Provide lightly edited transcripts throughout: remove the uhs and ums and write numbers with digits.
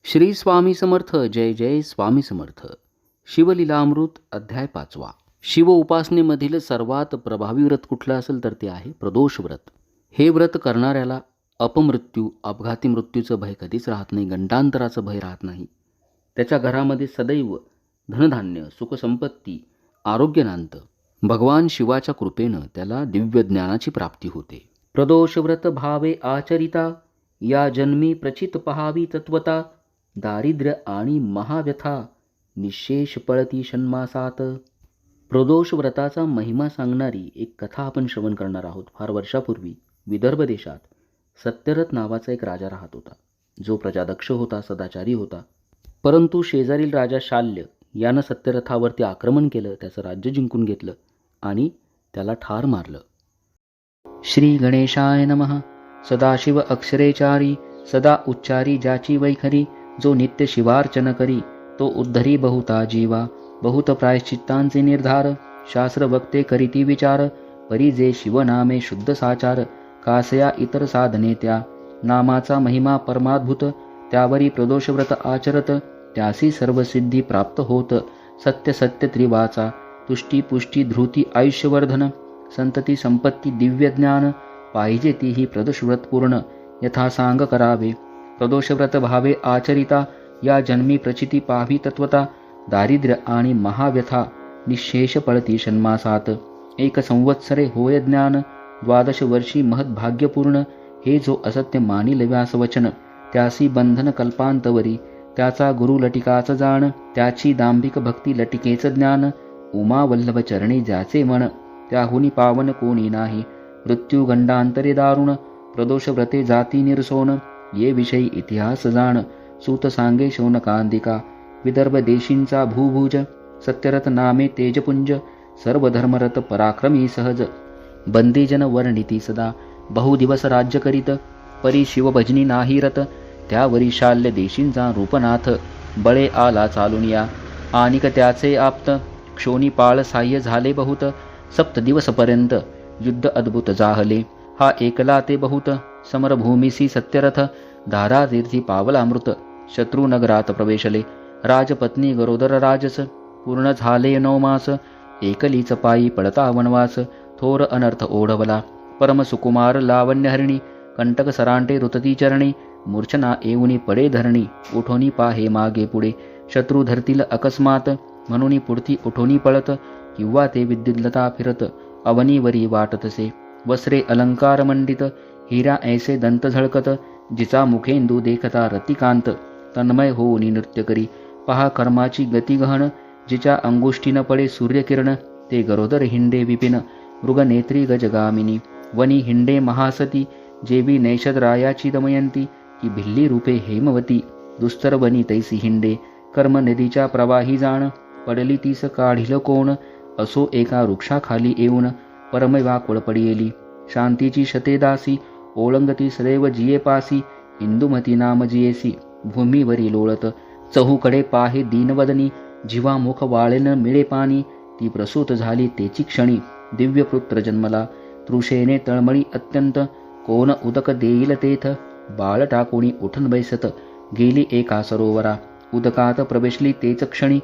श्री स्वामी समर्थ. जय जय स्वामी समर्थ. शिवलीलामृत अध्याय 5. शिव उपासनेमधील सर्वात प्रभावी व्रत कुठलं असेल तर ते आहे प्रदोष व्रत. हे व्रत करणाऱ्याला अपमृत्यू, अपघाती मृत्यूचं भय कधीच राहत नाही, गंडांतराचं भय राहत नाही. त्याच्या घरामध्ये सदैव धनधान्य, सुखसंपत्ती, आरोग्य नांदतं. भगवान शिवाच्या कृपेनं त्याला दिव्य ज्ञानाची प्राप्ती होते. प्रदोष व्रत भावे आचरिता, या जन्मी प्रचित पहावी तत्वता. दारिद्र्य आणि महाव्यथा, निशेष पळती षण्मासात. प्रदोष व्रताचा महिमा सांगणारी एक कथा आपण श्रवण करणार आहोत. फार वर्षापूर्वी विदर्भ देशात सत्यरथ नावाचा एक राजा राहत होता, जो प्रजादक्ष होता, सदाचारी होता. परंतु शेजारील राजा शाल्य यानं सत्यरथावरती आक्रमण केलं, त्याचं राज्य जिंकून घेतलं आणि त्याला ठार मारलं. श्री गणेशाय नमः. सदाशिव अक्षरेचारी, सदा उच्चारी ज्याची वैखरी. जो नित्य शिवार्चन करी, तो उद्धरी बहुता जीवा. बहुत प्रायश्चित्तांचे निर्धार, शास्त्र वक्ते करीती विचार. परी जे शिवनामे शुद्ध साचार, कासया इतर साधने त्या. नामाचा महिमा परमाद्भुत, त्यावरी प्रदोष व्रत आचरत. त्यासी सर्व सिद्धी प्राप्त होत, सत्य सत्य त्रिवाचा. तुष्टी पुष्टी धृती आयुष्यवर्धन, संतती संपत्ती दिव्य ज्ञान. पाहिजे तीही प्रदोष व्रत पूर्ण, यथा सांग करावे. प्रदोष व्रत भावे आचरिता, या जन्मी प्रचिती पाहावी तत्वता. दारिद्र्य आणि महाव्यथा, निशेष पळती षण्मासात. एक संवत्सरे होय ज्ञान, 12 वर्षी महद्भाग्यपूर्ण. हे जो असत्य मानिल व्यास वचन, त्यासी बंधन कल्पांतवरी. त्याचा गुरु लटिकाच जाण, त्याची दांभिक भक्ती लटिकेच ज्ञान. उमा वल्लभ चरणी ज्याचे मन, त्याहुनी पावन कोणी नाही. मृत्यू गंडांतरे दारुण, प्रदोष व्रते जाती निरसोन. ये विषयी इतिहास जाण, सूत सांगे शौनकांदिका. विदर्भ देशींचा भूभुज, सत्यरथ नामे तेजपुंज. सर्व धर्मरत पराक्रमी सहज, बंदीजन वर्णिती सदा. बहुदिवस राज्य करीत, परी शिवभजनी नाही रत. त्यावरी शाल्य देशींचा रूपनाथ, बळे आला चालून या. आनिक त्याचे आप्त, क्षोणीपाळ साह्य झाले बहुत. 7 दिवसपर्यंत युद्ध अद्भुत जाहले. हा एकला ते बहुत, समरभूमीसी सत्यरथ. धारातीर्थी पावला अमृत, शत्रू नगरात प्रवेशले. राजपत्नी गरोदर राजस, पूर्ण झाले 9 मास. एकलीच पायी पळता वनवास, थोर अनर्थ ओढवला. परम सुकुमार लावण्यहरिणी, कंटक सरांटे रुतती चरणी. मूर्छना येऊनी पडे धरणी, उठोनी पाहे मागे पुढे. शत्रू धरतील अकस्मात, म्हणून पुढती उठोनी पळत. किंवा ते विद्युल्लता फिरत, अवनीवरी वाटतसे. वस्त्रे अलंकार मंडित, हिरा ऐसे दंत झळकत. जिचा मुखेंदू देखता रतिकांत, तन्मय होऊनी नृत्य करी. पहा कर्माची गती गहन, जिच्या अंगुष्ठीन पडे सूर्यकिरण. ते गरोदर हिंडे विपिन, मृगनेत्री गजगामिनी. वनी हिंडे महासती, जेवी नैषदरायाची दमयंती. की भिल्ली रूपे हेमवती, दुस्तर वनी तैसी हिंडे. कर्म नदीच्या प्रवाही जाण, पडली तीस काढिल कोण. असो एका वृक्षाखाली येऊन, परमव्याकुळ पडियेली. शांतीची शतेदासी, ओळंगती सदैव जिये पासी. इंदुमती नाम जियेसी, भूमीवरी लोळत. चहूकडे पाहे दीनवदनी, जिवा मुख वाळेन मिळे पाणी. ती प्रसूत झाली तेची क्षणी, दिव्य पुत्र जन्मला. तृषेने तळमळी अत्यंत, कोण उदक देईल तेथ. बाळ टाकोणी उठन बैसत, गेली एका सरोवरा. उदकात प्रवेशली तेच क्षणी,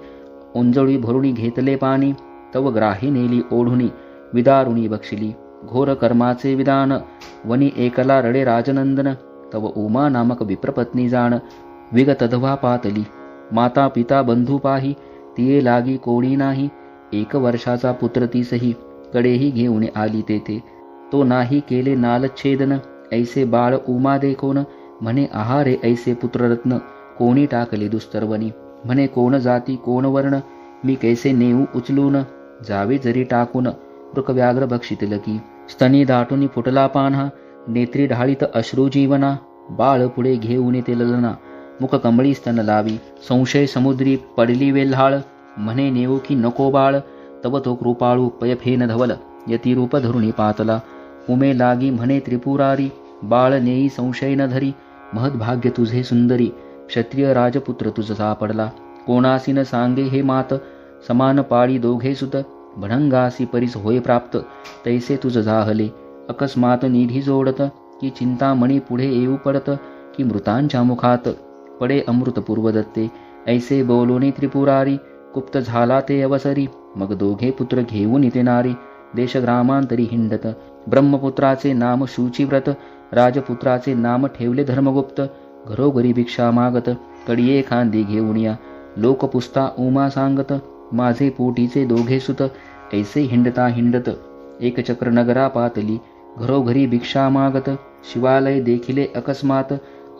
उंजळी भरुणी घेतले पाणी. तव ग्राही नेली ओढुनी, विदारुणी बक्षिली. घोर कर्माचे विधान, वनी एकला रडे राजनंदन. तव उमा नामक विप्रपत्नी जाण, विगतधवा पातली. माता पिता बंधू पाही, तिये लागी कोणी नाही. 1 वर्षाचा पुत्र तीसही, कडेही घेऊन आली तेथे. तो नाही केले नालच्छेदन, ऐसे बाळ उमा देखोन. म्हणे आहारे ऐसे पुत्ररत्न, कोणी टाकले दुस्तरवनी. म्हणे कोण जाती कोण वर्ण, मी कैसे नेऊ उचलून. जावे जरी टाकून, वृकव्याघ्र भक्षितल की. स्तनी दाटून फुटला पान्हा, नेत्री ढाळीत अश्रू जीवना. बाळ पुढे घेऊन ते ललना, मुख कमळी स्तन लावी. संशय समुद्री पडली वेल्हाळ, म्हणे नेऊ की नको बाळ. तव तो कृपाळू पयफेन धवल, यतिरूप धरुणी पातला. उमे लागी म्हणे त्रिपुरारी, बाळ नेई संशय न धरी. महद्भाग्य तुझे सुंदरी, क्षत्रिय राजपुत्र तुझ सापडला. कोणासी न सांगे हे मात, समान पाळी दोघे सुत. भणंगासी परीस होय प्राप्त, तैसे तुझ जाहले. अकस्मात निधी जोडत, की चिंतामणी पुढे येऊ पडत. की मृतांच्या मुखात पडे अमृत पूर्व दत्ते. ऐसे बोलोनी त्रिपुरारी, गुप्त झाला ते अवसरी. मग दोघे पुत्र घेऊन ते नारी, देशग्रामांतरी हिंडत. ब्रह्मपुत्राचे नाम शुचिव्रत, राजपुत्राचे नाम ठेवले धर्मगुप्त. घरोघरी भिक्षा मागत, कडिये खांदी घेऊन या. लोक पुसता उमा सांगत, माझे पोटीचे दोघे सुत. ऐसे हिंडता हिंडत एक चक्र नगरा पातली, घरोघरी भिक्षा मागत. शिवालय देखिले अकस्मात,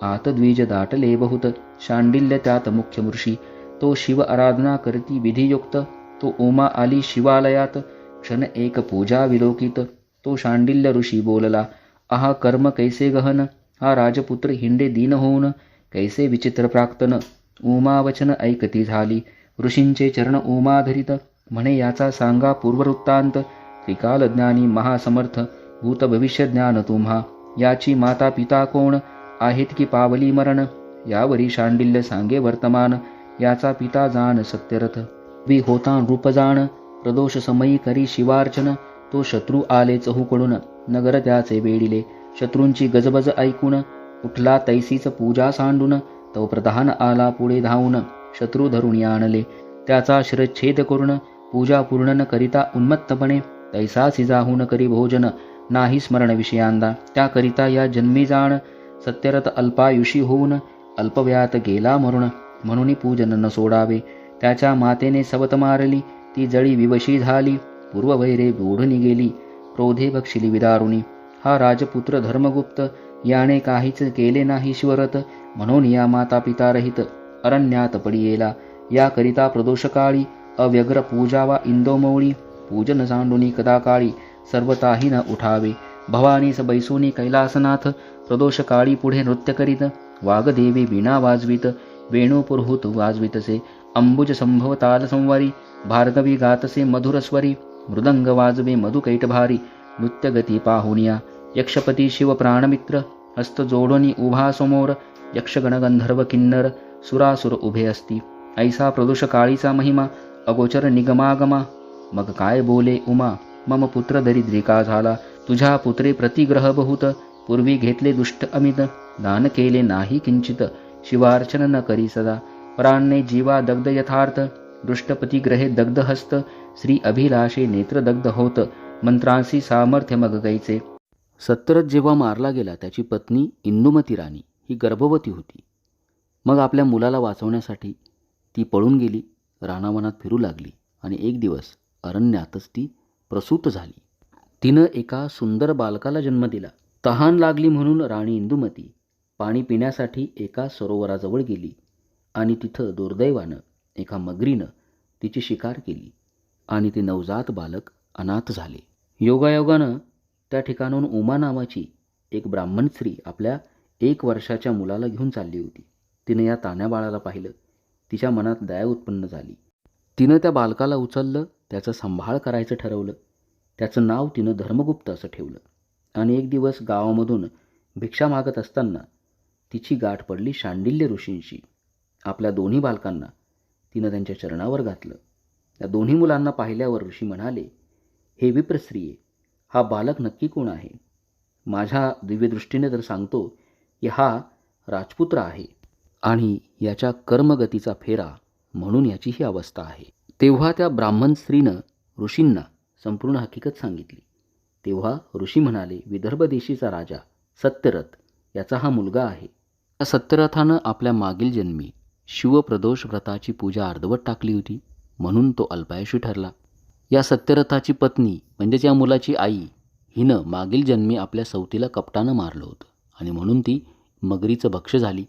आत द्विज दाटले बहुत. शांडिल्य त्यात मुख्य मूर्षी, तो शिव आराधना करती विधियुक्त. तो उमा आली शिवालयात, क्षण एक पूजा विलोकित. तो शांडिल्य ऋषी बोलला, आहा कर्म कैसे गहन. हा राजपुत्र हिंडे दीन होऊन, कैसे विचित्र प्राक्तन. उमा वचन ऐकती झाली, ऋषींचे चरण उमा धरित. म्हणे याचा सांगा पूर्ववृत्तांत. त्रिकालज्ञानी महासमर्थ, भूत भविष्य ज्ञान तुम्हा. याची माता पिता कोण, आहेत की पावली मरण. यावरी शांडिल्य सांगे वर्तमान, याचा पिता जाण सत्यरथ. वि होता नृप जाण, प्रदोष समयी करी शिवार्चन. तो शत्रू आले चहूकडून, नगर त्याचे वेडिले. शत्रूंची गजबज ऐकून, उठला तैसीच पूजा सांडून. तो प्रधान आला पुढे धावून, शत्रू धरून आणले. त्याचा शिरच्छेद करून, पूजा पूर्ण न करिता उन्मत्तपणे. तैसा सिजाहून करी भोजन, नाही स्मरण विषयांदा. त्याकरिता या जन्मी जाण, सत्यरथ अल्पायुषी होऊन. अल्पव्यात गेला मरुण, म्हणून पूजन न सोडावे. त्याच्या मातेने सवत मारली, ती जळी विवशी झाली. पूर्ववैरे बोढणी गेली, क्रोधे बक्षिली विदारुणी. हा राजपुत्र धर्मगुप्त, याने काहीच केले नाही शिवरत. म्हणून या माता पिता रहित अरण्यात पडियेला. याकरिता प्रदोषकाळी, अव्यग्र पूजावा इंदोमौळी. पूजन सांडुनी कदा काळी, सर्वताही न उठावे. भवानीस बैसुनी कैलासनाथ, प्रदोषकाळी पुढे नृत्य करीत. वागदेवी वीणा वाजवीत, वेणू पुरहूत वाजवितसे. अंबुज संभव ताल संवारी, भार्गवी गातसे मधुरस्वरी. मृदंग वाजवे मधुकैटभारी, नृत्यगती पाहुनिया. यक्षपती शिव प्राणमित्र, हस्त जोडणी उभा समोर. यक्षगण गंधर्व किन्नर, सुरासुर उभे असती. ऐसा प्रदोषकाळीचा महिमा, अगोचर निगमागमा. मग काय बोले उमा, मम पुत्र दरिद्रिका झाला. तुझ्या पुत्रे प्रतिग्रह बहुत, पूर्वी घेतले दुष्ट अमित. दान केले नाही किंचित, शिवार्चन न करी सदा. प्राणे जीवा दग्ध यथार्थ, दृष्टपती ग्रहे दग्ध हस्त. श्री अभिलाषे नेत्र दग्ध होत, मंत्रांसी सामर्थ्य मग कैचे. सत्यरथ जेव्हा मारला गेला, त्याची पत्नी इंदुमती राणी ही गर्भवती होती. मग आपल्या मुलाला वाचवण्यासाठी ती पळून गेली, रानावनात फिरू लागली. आणि एक दिवस अरण्यातच ती प्रसूत झाली. तिनं एका सुंदर बालकाला जन्म दिला. तहान लागली म्हणून राणी इंदुमती पाणी पिण्यासाठी एका सरोवराजवळ गेली आणि तिथं दुर्दैवानं एका मगरीनं तिची शिकार केली आणि ते नवजात बालक अनाथ झाले. योगायोगानं त्या ठिकाणाहून उमा नावाची एक ब्राह्मण स्त्री आपल्या 1 वर्षाच्या मुलाला घेऊन चालली होती. तिनं या तान्ह्या बाळाला पाहिलं. तिच्या मनात दया उत्पन्न झाली. तिनं त्या बालकाला उचललं, त्याचा सांभाळ करायचं ठरवलं. त्याचं नाव तिनं धर्मगुप्त असं ठेवलं. आणि एक दिवस गावामधून भिक्षा मागत असताना तिची गाठ पडली शांडिल्य ऋषींशी. आपल्या दोन्ही बालकांना तिनं त्यांच्या चरणावर घातलं. त्या दोन्ही मुलांना पाहिल्यावर ऋषी म्हणाले, हे विप्रस्त्रिये, हा बालक नक्की कोण आहे? माझ्या दिव्यदृष्टीने तर सांगतो की हा राजपुत्र आहे आणि याच्या कर्मगतीचा फेरा म्हणून याची ही अवस्था आहे. तेव्हा त्या ब्राह्मण स्त्रीनं ऋषींना संपूर्ण हकीकत सांगितली. तेव्हा ऋषी म्हणाले, विदर्भ देशीचा राजा सत्यरथ याचा हा मुलगा आहे. त्या सत्यरथानं आपल्या मागील जन्मी शिवप्रदोष व्रताची पूजा अर्धवट टाकली होती, म्हणून तो अल्पायुषी ठरला. या सत्यरथाची पत्नी म्हणजेच या मुलाची आई हिनं मागील जन्मी आपल्या सवतीला कपटानं मारलं होतं आणि म्हणून ती मगरीचं भक्ष्य झाली.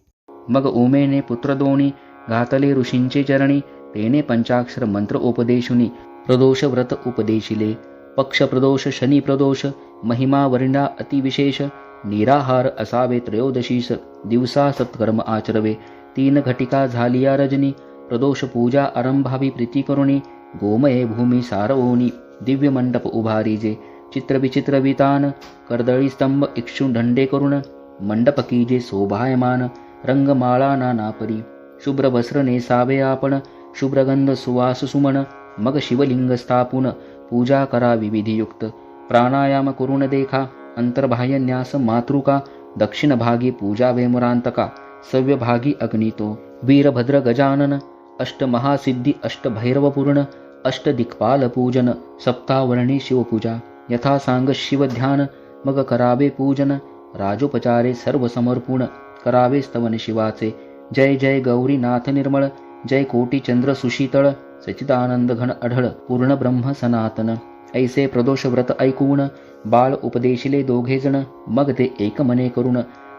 मग उमेने पुत्र दोणी घातले ऋषींचे चरणी. तेने पंचाक्षर मंत्र उपदेशुनी प्रदोष व्रत उपदेशिले. पक्ष प्रदोष शनी प्रदोष महिमा वर्णा अतिविशेष. निराहार असावे त्रयोदशीस दिवसा सत्कर्म आचरवे. 3 घटिका झालिया रजनी प्रदोष पूजा आरंभावी प्रीती करुणी. गोमये भूमी सारवोनी दिव्य मंडप उभारीजे. चित्रविचित्र वितान कर्दळी स्तंभ इक्षु ढंडे करुण. मंडप कीजे शोभायमान रंगमाळा नानापरी. शुभ्र वस्त्र नेसावे आपण शुभ्रगंध सुवास सुमन. मग शिवलिंग स्थापून पूजा करावी विधियुक्त. प्राणायाम करून देखा अंतर्बाह्य न्यास मातृका. दक्षिण भागी पूजा वेमुरांतका सव्यभागी अग्नितो वीरभद्र गजानन अष्टमहासिद्धी अष्टभैरवपूर्ण अष्टदिक्पाल पूजन सप्तावर्णी शिवपूजा यथा सांग शिवध्यान मग करावे पूजन राजोपचारे सर्व समर्पूण करावे स्तवन शिवाचे जय जय गौरीनाथ निर्मळ जय कोटी चंद्र सुशीतळ सचिदानंद घन अढळ पूर्ण ब्रह्म सनातन ऐसे प्रदोष व्रत ऐकून बाळ उपदेशिले दोघे जण मग ते एक मने करून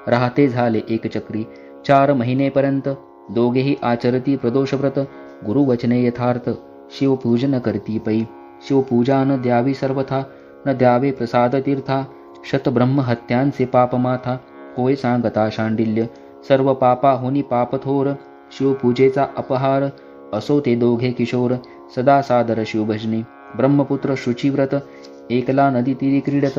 राहते झाले एकचक्री 4 महिनेपर्यंत दोघेही आचरती प्रदोष व्रत गुरुवचने यथार्थ शिवपूजन करती पै शिवपूजा न द्यावी सर्वथा न द्यावे प्रसाद तीर्था शतब्रह्म हत्यांचे पापमाथा होय सांगता शांडिल्य सर्व पापा होनी पापथोर शिवपूजेचा अपहार असो ते दोघे किशोर सदा सादर शिवभजनी ब्रह्मपुत्र शुचिव्रत एकला नदी तीरी क्रीडत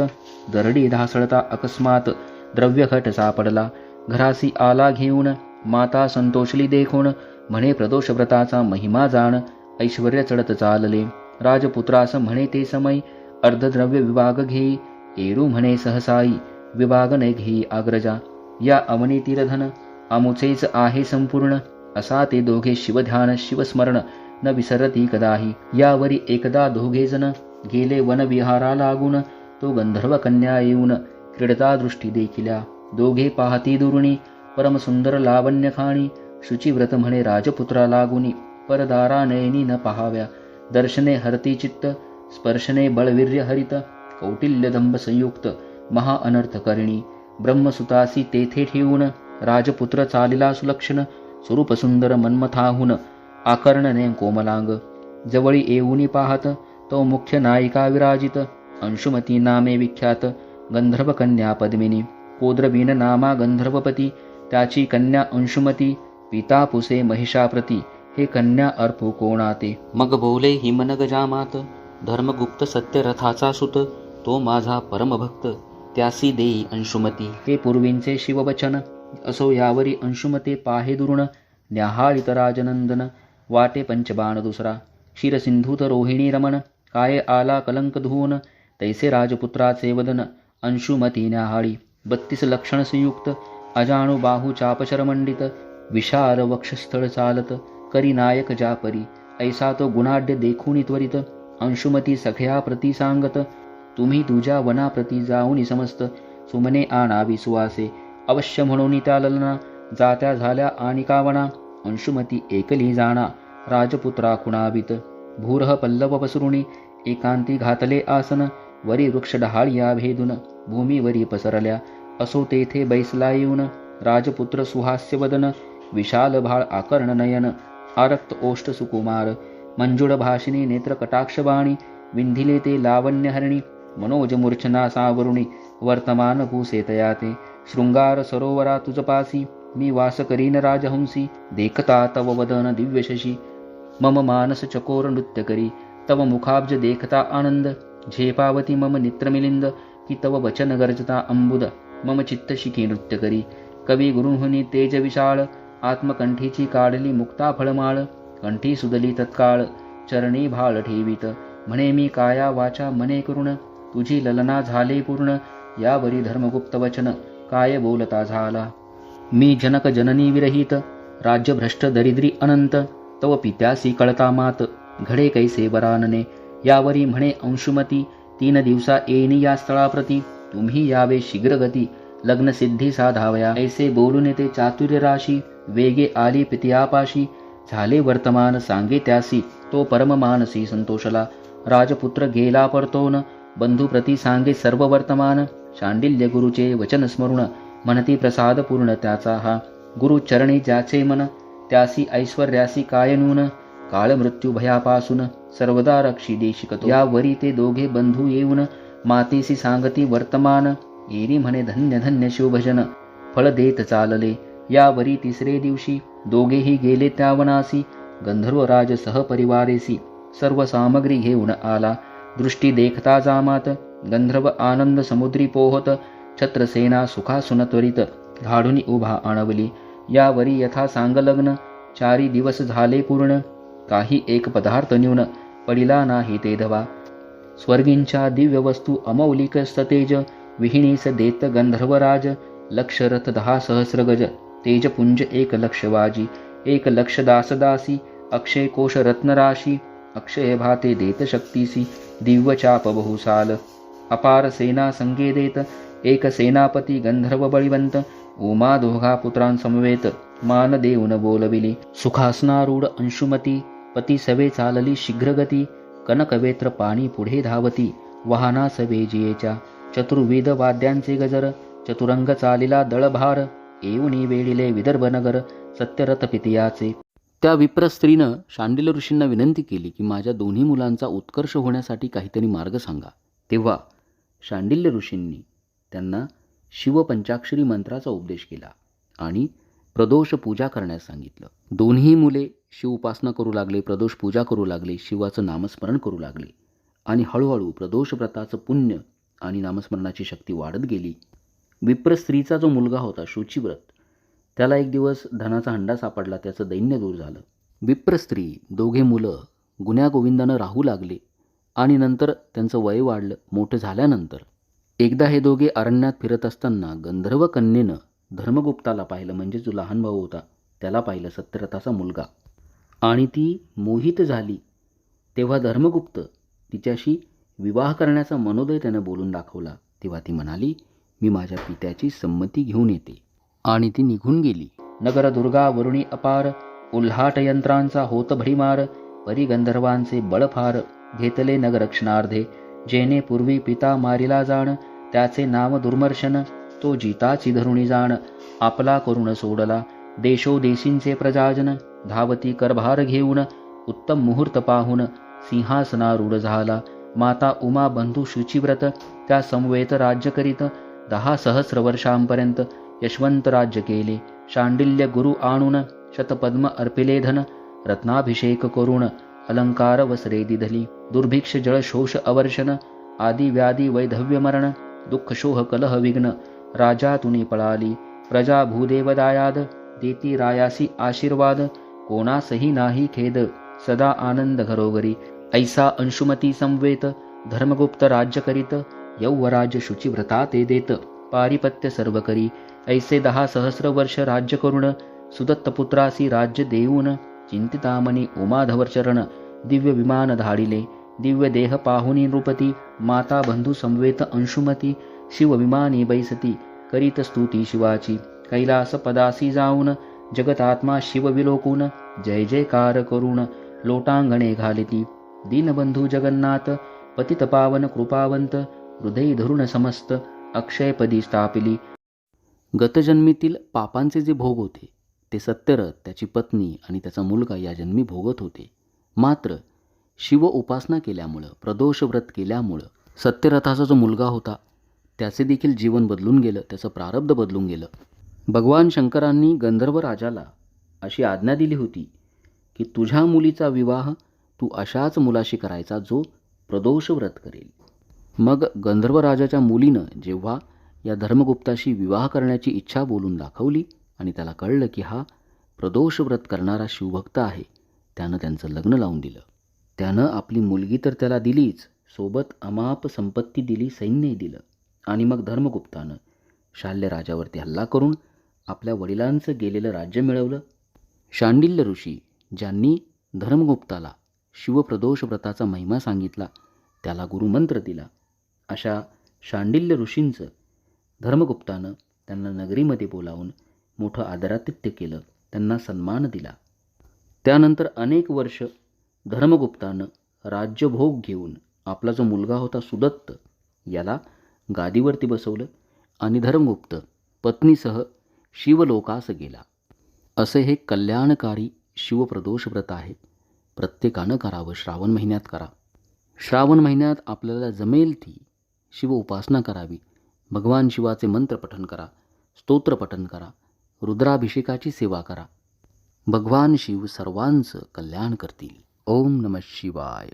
दरडी ढासळता अकस्मात द्रव्यघट सापडला घरासी आला घेऊन माता संतोषली देखून म्हणे प्रदोष व्रताचा महिमा जाण ऐश्वर्य चढत चालले राजपुत्रास म्हणे ते समय अर्धद्रव्य विभाग घेई एरू म्हणे सहसाई विभाग न घेई आग्रजा या अवनी तीरधन आमुचेच आहे संपूर्ण असा ते दोघे शिवध्यान शिवस्मरण न विसरती कदाही यावरी एकदा दोघे जण गेले वनविहारा लागून तो गंधर्व कन्या येऊन क्रीडता दृष्टी देखिल्या दोघे पाहती दुरुणी परमसुंदर लावण्य खाणी शुचिव्रत म्हणे राजपुत्रा लागुनी परदारा नयनी न पहाव्या दर्शने हरती चित्त स्पर्शने बळवीर्य हरित कौटिल्यदंभ संयुक्त महा अनर्थ करिणी ब्रह्मसुतासी तेथे ठेवून राजपुत्र चालिला सुलक्षण स्वरूप सुंदर मन्मथाहून आकर्णने कोमलांग जवळी येऊनी पाहत तो मुख्य नायिका विराजित अंशुमती नामे विख्यात गंधर्व कन्या पद्मिनी कोद्रवीन नामा गंधर्वपती त्याची कन्या अंशुमती पिता पुसे महिषाप्रती हे कन्या अर्पू कोणाते मग बोले हिमनग जामात धर्मगुप्त सत्यरथाचा सुत तो माझा परमभक्त त्यासी देई अंशुमती हे पूर्वींचे शिववचन असो यावरी अंशुमते पाहे दुरुण न्याहाळित राजनंदन वाटे पंचबाण दुसरा क्षीरसिंधूत रोहिणी रमण काय आला कलंक धुवून तैसे राजपुत्राचे वदन अंशुमती न्याहाळी 32 लक्षण संयुक्त अजाणू बाहू चापशरमंडित विशार वक्षस्थळ चालत करी नायक जापरी ऐसा तो गुणाढ्य देखुनी त्वरित अंशुमती सख्या प्रती सांगत तुम्ही तुझ्या वनाप्रती जाऊनी समस्त सुमने आणावी सुवासे अवश्य म्हणून त्या ललना जात्या झाल्या आणि कावणा अंशुमती एकली जाणा राजपुत्रा कुणावित भूरह पल्लव पसरुणी एकांती घातले आसन वरी वृक्ष डहाळ्या भेदून भूमीवरी पसरल्या असो तेथे बैसला येऊन राजपुत्र सुहास्यवदन विशाल भाळ आकर्ण नयन आरक्त ओष्ठ सुकुमार मंजुळ भाषिणी नेत्र कटाक्षबाणी विंधिले ते लावण्य हरिणी मनोज मूर्छना सावरुणी वर्तमान पूसे तयाते शृंगार सरोवरा तुजपासी मी वास करीन राजहंसी देखता तव वदन दिव्यशशी मम मानस चकोर नृत्य करी तव मुखाब्ज देखता आनंद झेपावती मम नेत्रमिलिंद की तव वचन गर्जता अंबुद मम चित्त शिखी नृत्य करी कवी गुरुहुनी तेज विशाळ आत्मकंठीची काढली मुक्ता फळमाळ कंठी सुदली तत्काळ चरणी भाळ ठेवित म्हणे मी काया वाचा मने करुण तुझी ललना झाले पूर्ण यावरी धर्मगुप्त वचन काय बोलता झाला मी जनक जननी विरहित राज्यभ्रष्ट दरिद्री अनंत तव पित्यासी कळता मात घडे कैसे वरानने यावरी म्हणे अंशुमती 3 दिवसा येईन या स्थळाप्रती तुम्ही यावे शीघ्रगती लग्न सिद्धी साधावया ऐसे बोलून ते चातुर्य राशी वेगे आली पित्यापाशी झाले वर्तमान सांगे त्यासी तो परम मानसी संतोषला राजपुत्र गेला परतोन बंधुप्रती सांगे सर्व वर्तमान शांडिल्य गुरुचे वचन स्मरुण म्हणती प्रसाद पूर्ण त्याचा हा गुरु चरणी ज्याचे मन त्यासी ऐश्वर्यासी काय नून काळ मृत्यू भयापासून सर्वदा रक्षी देशिकतो यावरी ते दोघे बंधू येऊन मातेसी सांगती वर्तमान येरी म्हणे धन्य धन्य शिवभजन फळ देत चालले यावरी 3रे दिवशी दोघेही गेले त्या वनासी गंधर्वराज सहपरिवारेसी सर्व सामग्री घेऊन आला दृष्टी देखता जामात गंधर्व आनंद समुद्री पोहत छत्रसेना सुखासुन त्वरित धाडूनी उभा आणवली यावरी यथा सांग लग्न 4 दिवस झाले पूर्ण काही एक पदार्थ न्यून पडिला नाही ते धवा स्वर्गींच्या दिव्य वस्तू अमौलिक सतेज विहिणीस देत गंधर्वराज लक्षरथ 10 सहस्र गज तेजपुंज एक लक्ष वाजी, एक लक्ष दासदासी, अक्षय कोश रत्नराशी, अक्षय भाते देत शक्तीसी, दिव्य चाप बहुसाल, अपार सेना संगे देत, एक सेनापती गंधर्व बळीवंत, उमा दोघा पुत्रांसमवेत, मान देऊन बोलविली, सुखासनारूढ अंशुमती, पती सवे चालली शीघ्रगती, कनकवेत्र पाणी पुढे धावती, वाहना सवे जियेच्या, चतुर्विध वाद्यांचे गजर, चतुरंग चालिला दळभार, येऊनी वेळिले विदर्भ नगर, सत्यरथ पितियाचे. त्या विप्र स्त्रीनं शांडिल ऋषींना विनंती केली की माझ्या दोन्ही मुलांचा उत्कर्ष होण्यासाठी काहीतरी मार्ग सांगा. तेव्हा शांडिल्य ऋषींनी त्यांना शिवपंचाक्षरी मंत्राचा उपदेश केला आणि प्रदोष पूजा करण्यास सांगितलं. दोन्ही मुले शिव उपासना करू लागले, प्रदोष पूजा करू लागले, शिवाचं नामस्मरण करू लागले आणि हळूहळू प्रदोष व्रताचं पुण्य आणि नामस्मरणाची शक्ती वाढत गेली. विप्र स्त्रीचा जो मुलगा होता शुचिव्रत, त्याला एक दिवस धनाचा हंडा सापडला, त्याचं दैन्य दूर झालं. विप्र स्त्री, दोघे मुलं गुण्यागोविंदानं राहू लागले आणि नंतर त्यांचं वय वाढलं. मोठं झाल्यानंतर एकदा हे दोघे अरण्यात फिरत असताना गंधर्व कन्येनं धर्मगुप्ताला पाहिलं, म्हणजे जो लहान भाऊ होता त्याला पाहिलं, सत्यरथाचा मुलगा, आणि ती मोहित झाली. तेव्हा धर्मगुप्त तिच्याशी विवाह करण्याचा मनोदय त्यानं बोलून दाखवला. तेव्हा ती म्हणाली, मी माझ्या पित्याची संमती घेऊन येते, आणि ती निघून गेली. नगर दुर्गा वरुणी अपार, उल्हाट यंत्रांचा होत भडीमार, परी गंधर्वांचे बळ फार, घेतले नगरक्षणार्धे, जेने पूर्वी पिता मारिला जाण, त्याचे नाव दुर्मर्शन, तो जिताची धरुणी जाण, आपला करुण सोडला, देशोदेशींचे प्रजाजन, धावती करभार घेऊन, उत्तम मुहूर्त पाहून, सिंहासनारूढ झाला, माता उमा बंधू शुचिव्रत, त्या समवेत राज्य करीत, 10 सहस्र वर्षांपर्यंत यशवंत राज्य केले. शांडिल्य गुरु आणून, शतपद्म अर्पिले धन, रत्नाभिषेक करून, अलंकार वसरे दिधली, दुर्भिक्ष जळ शोष अवर्षण, आदी व्याधी वैधव्य मरण, दुःख शोह कलह विघ्न, राजा तुनी पळाली, प्रजा भूदेव दायाद, देती रायासी आशीर्वाद, कोणासही नाही खेद, सदा आनंद घरोघरी, ऐसा अंशुमती संवेत, धर्मगुप्त राज्य करीत, यौवराज्य शुचिव्रता ते देत, पारिपत्य सर्व करी, ऐसे 10 सहस्र वर्ष राज्य करुण, सुदत्तपुत्रासी राज्य देऊन, चिंतितामणी उमाधवर चरण, दिव्य विमान धाडिले, दिव्य देह पाहुनी नृपती, माता बंधू संवेत अंशुमती, शिव विमानी बैसती, करीत स्तुती शिवाची, कैलास पदासी जाऊन, जगतात्मा शिव विलोकून, जय जयकार करून, लोटांगणे घालिती, दीनबंधू जगन्नाथ, पतित पावन कृपावंत, हृदय धरुण समस्त, अक्षयपदी स्थापिली. गतजन्मीतील पापांचे जे भोग होते ते सत्यरथ, त्याची पत्नी आणि त्याचा मुलगा या जन्मी भोगत होते. मात्र शिव उपासना केल्यामुळं, प्रदोष व्रत केल्यामुळं सत्यरथाचा जो मुलगा होता त्याचे देखील जीवन बदलून गेलं, त्याचं प्रारब्ध बदलून गेलं. भगवान शंकरांनी गंधर्व राजाला अशी आज्ञा दिली होती की तुझ्या मुलीचा विवाह तू अशाच मुलाशी करायचा जो प्रदोष व्रत करेल. मग गंधर्व राजाच्या मुलीनं जेव्हा या धर्मगुप्ताशी विवाह करण्याची इच्छा बोलून दाखवली आणि त्याला कळलं की हा प्रदोष व्रत करणारा शिवभक्त आहे, त्यानं त्यांचं लग्न लावून दिलं. त्यानं आपली मुलगी तर त्याला दिलीच, सोबत अमाप संपत्ती दिली, सैन्य दिलं. आणि मग धर्मगुप्तानं शाल्य राजावरती हल्ला करून आपल्या वडिलांचं गेलेलं राज्य मिळवलं. शांडिल्य ऋषी ज्यांनी धर्मगुप्ताला शिवप्रदोष व्रताचा महिमा सांगितला, त्याला गुरुमंत्र दिला, अशा शांडिल्य ऋषींचं धर्मगुप्तानं त्यांना नगरीमध्ये बोलावून मोठं आदरातिथ्य केलं, त्यांना सन्मान दिला. त्यानंतर अनेक वर्ष धर्मगुप्तानं राज्यभोग घेऊन आपला जो मुलगा होता सुदत्त याला गादीवरती बसवलं आणि धर्मगुप्त पत्नीसह शिवलोकास गेला. असे हे कल्याणकारी शिवप्रदोष व्रत आहे. प्रत्येकानं करावं. श्रावण महिन्यात करा. श्रावण महिन्यात आपल्याला जमेल ती शिव उपासना करावी. भगवान शिवाचे मंत्र पठण करा, स्तोत्र पठण करा, रुद्राभिषेकाची सेवा करा. भगवान शिव सर्वांचं कल्याण करतील. ओम नमः शिवाय.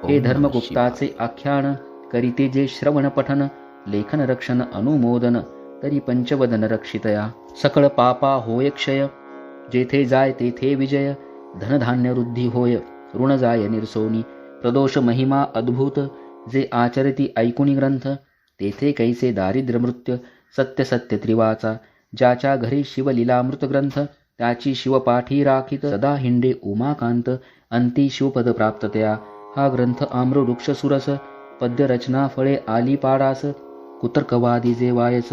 हे धर्मगुप्ताचे आख्यान करीते जे श्रवण पठन, लेखन रक्षण अनुमोदन, तरी पंचवदन रक्षितया. सकळ पापा होय क्षय, जेथे जाय तेथे विजय. धनधान्य वृद्धी होय, ऋण जाय निर्सोनी. प्रदोष महिमा अद्भुत, जे आचरती ऐकुनी ग्रंथ. तेथे कैसे दारिद्र्य मृत्यू, सत्य सत्य त्रिवाचा. ज्याच्या घरी शिवलीलामृत ग्रंथ त्याची शिवपाठी राखीत सदा हिंडे उमाकांत अंती शिवपद प्राप्ततया. हा ग्रंथ आम्रवृक्ष सुरस पद्य रचना फळे आली पाडास कुतर्कवादी जे वायस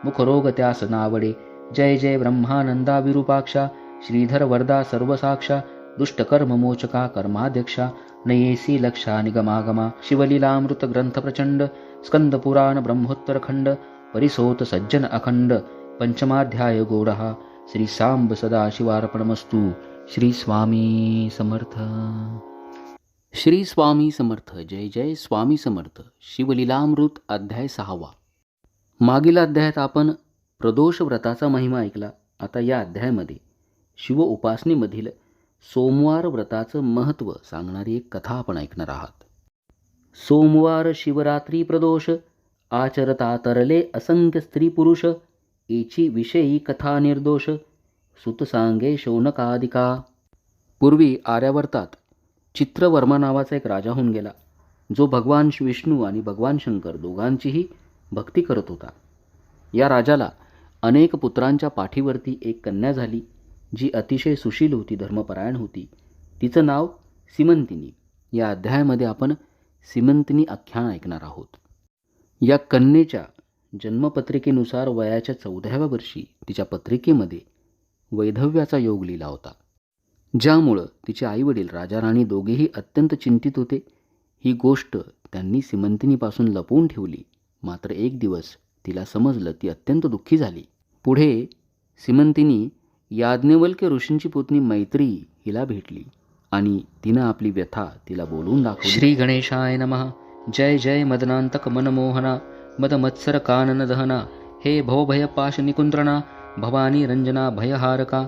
मुखरोग त्यास नावडे. जय जय ब्रह्मानंदा विरूपाक्षा श्रीधर वरदा सर्वसाक्षा दुष्टकर्म मोचका कर्माध्यक्षा नयेसी लक्षा निगमागमा. शिवलीलामृत ग्रंथ प्रचंड स्कंद पुराण ब्रह्मोत्तर खंड परिसोत सज्जन अखंड पंचमाध्याय गोडहा. श्री सांब सदाशिवार्पणमस्तु. श्री स्वामी समर्थ. श्री स्वामी समर्थ. जय जय स्वामी समर्थ. शिवलीलामृत अध्याय 6. मागील अध्यायात आपण प्रदोष व्रताचा महिमा ऐकला. आता या अध्यायामध्ये शिव उपासनेमधील सोमवार व्रताचं महत्त्व सांगणारी एक कथा आपण ऐकणार आहात. सोमवार शिवरात्री प्रदोष आचरता तरले असंख्य स्त्री पुरुष एची विषयी कथा निर्दोष सुत सांगे शौनकादिका. पूर्वी आर्यावर्तात चित्रवर्मा नावाचा एक राजा होऊन गेला, जो भगवान विष्णू आणि भगवान शंकर दोघांचीही भक्ती करत होता. या राजाला अनेक पुत्रांच्या पाठीवरती एक कन्या झाली, जी अतिशय सुशील होती, धर्मपरायण होती. तिचं नाव सीमंतिनी. या अध्यायामध्ये आपण सीमंतिनी आख्यान ऐकणार आहोत. या कन्येच्या जन्मपत्रिकेनुसार वयाच्या 14व्या वर्षी तिच्या पत्रिकेमध्ये वैधव्याचा योग लिहिला होता, ज्यामुळं तिचे आईवडील राजा राणी दोघेही अत्यंत चिंतित होते. ही गोष्ट त्यांनी सीमंतिनीपासून लपवून ठेवली. मात्र एक दिवस तिला समजलं, ती अत्यंत दुःखी झाली. पुढे सीमंतिनी याज्ञवल्क्य ऋषींची पुतणी मैत्री हिला भेटली आणि तिनं आपली व्यथा तिला बोलून दाखवली. श्री गणेशाय नमः. जय जय मदनांतक मनमोहना मदमत्सर कानन दहना. हे भवभय पाश निकुंत्रणा भवानी रंजना भयहारका.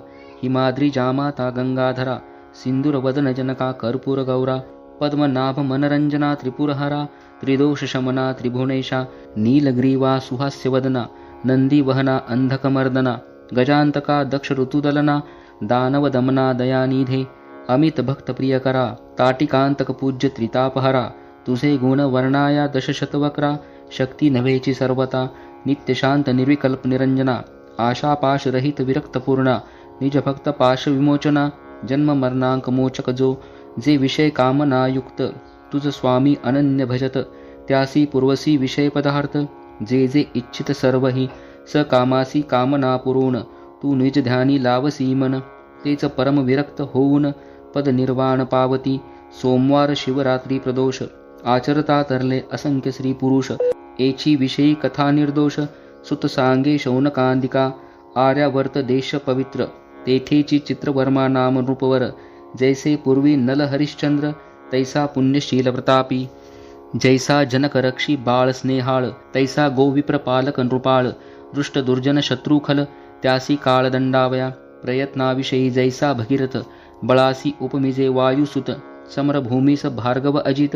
हिमाद्री जामाता गंगाधरा सिंदूरवदन जनका कर्पूर गौरा. पद्मनाभ मनरंजना त्रिपुरहरा त्रिदोष शमना त्रिभुवनेशा. नीलग्रीवा सुहास्यवदना नंदीवहना अंधकमर्दना. गजांतका दक्ष ऋतुदलना दानवदमना दयानिधे. अमित भक्त प्रियकरा ताटिकांतक पूज्य त्रितापहरा. तुझे गुण वर्णाया दशशतवक्रा. शक्ती नव्हेची सर्वता नित्यशांत निर्विकल्प निरंजना. आशापाश रहित विरक्तपूर्णा निज भक्त पाश विमोचना. जन्म मरणांक मोचक जो जे विषय कामनायुक्त. तुझ स्वामी अनन्य भजत त्यासी पूर्वसी विषय पदार्थ. जे जे इच्छित सर्वही स कामासी कामना पुरून. तू निज ध्यानी लावसी मन तेच परम विरक्त होऊन पद निर्वाण पावती. सोमवार शिवरात्री प्रदोष आचरता तरले असंख्य स्त्री पुरुष एची विषयी कथा निर्दोष. सुत सांगे शौनकांदिका. आर्यावर्त देश पवित्र तेथेची चित्रवर्मा नाम नृपवर. जैसे पूर्वी नल हरिश्चंद्र तैसा पुण्यशील प्रतापी. जैसा जनकरक्षी बाळ स्नेहाळ तैसा गोविप्र पालक नृपाळ. दृष्ट दुर्जन शत्रुखल त्यासी काळदंडावया. प्रयत्नाविषयी जैसा भगीरथ बळासी उपमिजे वायुसुत. समरभूमीस भार्गव अजित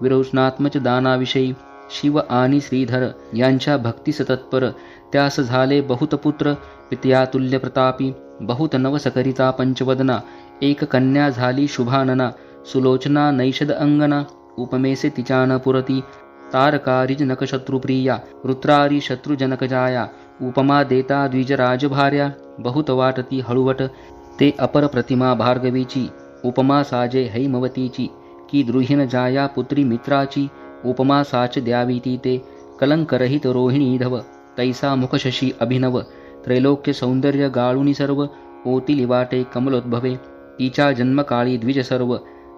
विरोचनात्मच दानाविषयी. शिव आणि श्रीधर यांच्या भक्तीस तत्पर त्यास झाले बहुत पुत्र. पित्यातुल्य प्रतापी बहुत नवसकरिता पंचवदना. एक कन्या झाली शुभानना सुलोचना नैषद अंगना. उपमेसे तिच्यान पुरती तारकारी जनक शत्रुप्रिया. वृत्रारी शत्रुजनक जाया उपमा देता द्विजराजभार्या. बहुत वाटती हळुवट ते अपर प्रतिमा भार्गवीची. उपमा साजे हैमवतीची की द्रुहीन जाया पुत्री मित्राची. उपमा साच द्यावी ती ते कलंकरहित रोहिणी धव. तैसा मुखशशी अभिनव त्रैलोक्य सौंदर्य गाळुनी सर्व. ओतिली वाटे कमलोद्भवे तिच्या जन्मकाळी द्विज सर्व.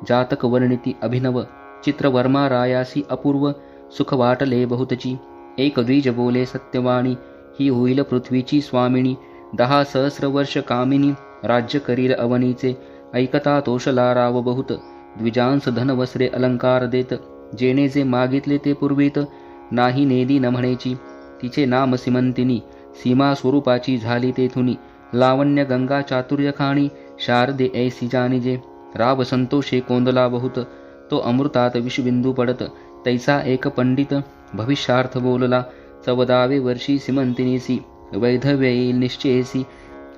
जातक वर्णिती अभिनव चित्रवर्मा रायासी अपूर्व. सुख वाटले बहुतची एक द्विज बोले सत्यवाणी. ही होईल पृथ्वीची स्वामिनी 10 सहस्र वर्ष कामिनी. राज्य करील अवनीचे ऐकता तोषला राव बहुत. द्विजांस धन वस्त्रे अलंकार देत जेणे जे मागितले ते पूर्वीत. नाही नेदी न म्हणेची तिचे नाम सीमंतिनी. सीमा स्वरूपाची झाली तेथुनी. लावण्य गंगा चातुर्य खाणी शारदे ऐसी जानिजे. राव संतोषे कोंदला बहुत तो अमृतात विषबिंदू पडत. तैसा एक पंडित भविष्यार्थ बोलला. 14वे वर्षी सीमंतिनीसी वैधव्य येईल निश्चयेसी.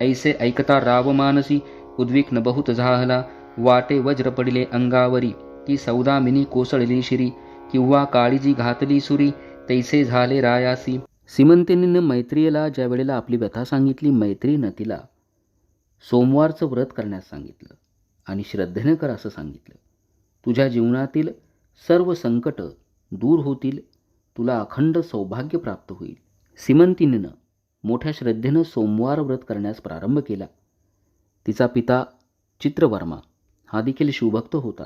ऐसे ऐकता राव मानसी उद्विग्न बहुत झाला. वाटे वज्र पडिले अंगावरी ती सौदामिनी कोसळली शिरी. किंवा काळीजी घातली सुरी तैसे झाले रायासी. सीमंतिनीनं मैत्रियेला ज्या वेळेला आपली व्यथा सांगितली, मैत्रीनं तिला सोमवारचं व्रत करण्यास सांगितलं आणि श्रद्धेनं कर असं सांगितलं. तुझ्या जीवनातील सर्व संकट दूर होतील, तुला अखंड सौभाग्य प्राप्त होईल. सीमंतिनीनं मोठ्या श्रद्धेनं सोमवार व्रत करण्यास प्रारंभ केला. तिचा पिता चित्रवर्मा हा देखील शिवभक्त होता.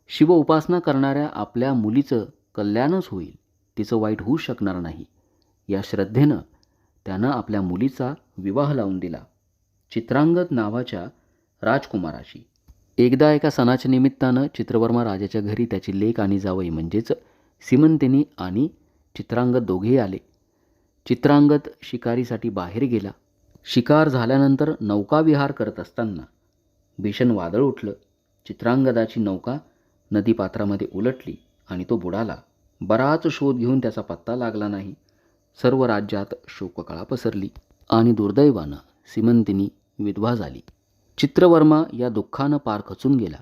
शिव उपासना करणाऱ्या आपल्या मुलीचं कल्याणच होईल, तिचं वाईट होऊ शकणार नाही, या श्रद्धेनं त्यानं आपल्या मुलीचा विवाह लावून दिला चित्रांगद नावाच्या राजकुमाराशी. एकदा एका सणाच्या निमित्तानं चित्रवर्मा राजाच्या घरी त्याची लेक आणि जावई म्हणजेच सीमंतिनी आणि चित्रांगद दोघेही आले. चित्रांगद शिकारीसाठी बाहेर गेला. शिकार झाल्यानंतर नौकाविहार करत असताना भीषण वादळ उठलं. चित्रांगदाची नौका नदीपात्रामध्ये उलटली आणि तो बुडाला. बराच शोध घेऊन त्याचा पत्ता लागला नाही. सर्व राज्यात शोककळा पसरली आणि दुर्दैवानं सीमंतिनी विधवा झाली. चित्रवर्मा या दुःखानं पार खचून गेला.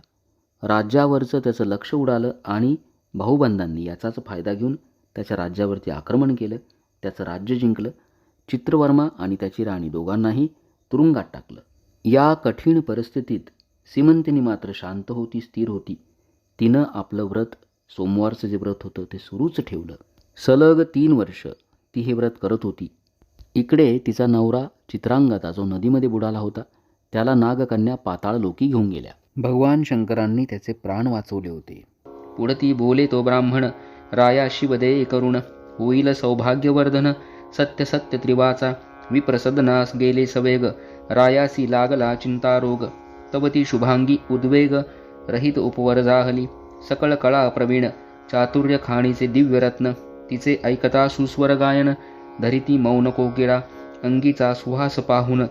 राज्यावरचं त्याचं लक्ष उडालं आणि भाऊबंधांनी याचाच फायदा घेऊन त्याच्या राज्यावरती आक्रमण केलं, त्याचं राज्य जिंकलं. चित्रवर्मा आणि त्याची राणी दोघांनाही तुरुंगात टाकलं. या कठीण परिस्थितीत सीमंतिनी मात्र शांत होती, स्थिर होती. तिनं आपलं व्रत, सोमवारचं जे व्रत होतं ते सुरूच ठेवलं. सलग 3 वर्ष ती हे व्रत करत होती. इकडे तिचा नवरा चित्रांगदा जो नदीमध्ये बुडाला होता, त्याला नागकन्या पाताळ लोकी घेऊन गेल्या. भगवान शंकरांनी त्याचे प्राण वाचवले होते. पुढती बोले तो ब्राह्मण, राया शिवदये करुण, होईल सौभाग्यवर्धन, सत्य सत्य त्रिवाचा, विप्रसदनास गेले सवेग, रायासी लागला चिंतारोग, तवती शुभांगी उद्वेग, रहित उपवर जाहली, सकळ कळा प्रवीण, चातुर्य खाणीचे दिव्यरत्न, तिचे ऐकता सुस्वर गायन, धरिती मौन कोकिळा, अंगीचा सुहास पाहून,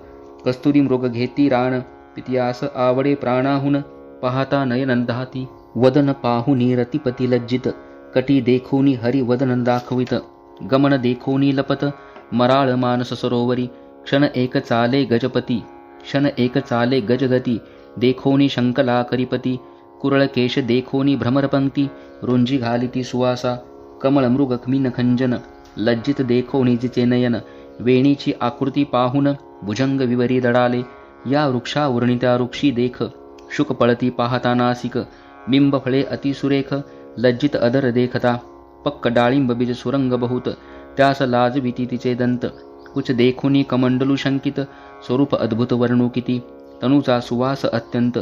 कस्तुरी मृग घेती राण, पित्यास आवडे प्राणाहून, पाहता नयनंदाती, वदन पाहुनी रतिपती लज्जित, कटी देखोनी हरी वदन दाखवित, गमन देखोनी लपत, मराळ मानस सरोवरी, क्षण एक चाले गजपती, क्षण एक चाले गजगती, देखोनी शंकला करिपती, कुरळ केश देखोनी भ्रमरपंक्ती, रुंजी घालिती सुवासा, कमळ मृग खमीन खंजन, लज्जित देखोनी जिचे नयन, वेणीची आकृती पाहून, भुजंग विवरी दडाले, या वृक्षावरणी त्या वृक्षी देख, शुक पळती पाहता नासिक, बिंब फळे अतिसुरेख, लज्जित अदर देखता, पक्क डाळिंब बीज सुरंग बहुत, त्यास लाजविती तिचे दंत, कुच देखुनी कमंडलू शंकित, स्वरूप अद्भुत वर्णुकिती, तनुचा सुवास अत्यंत,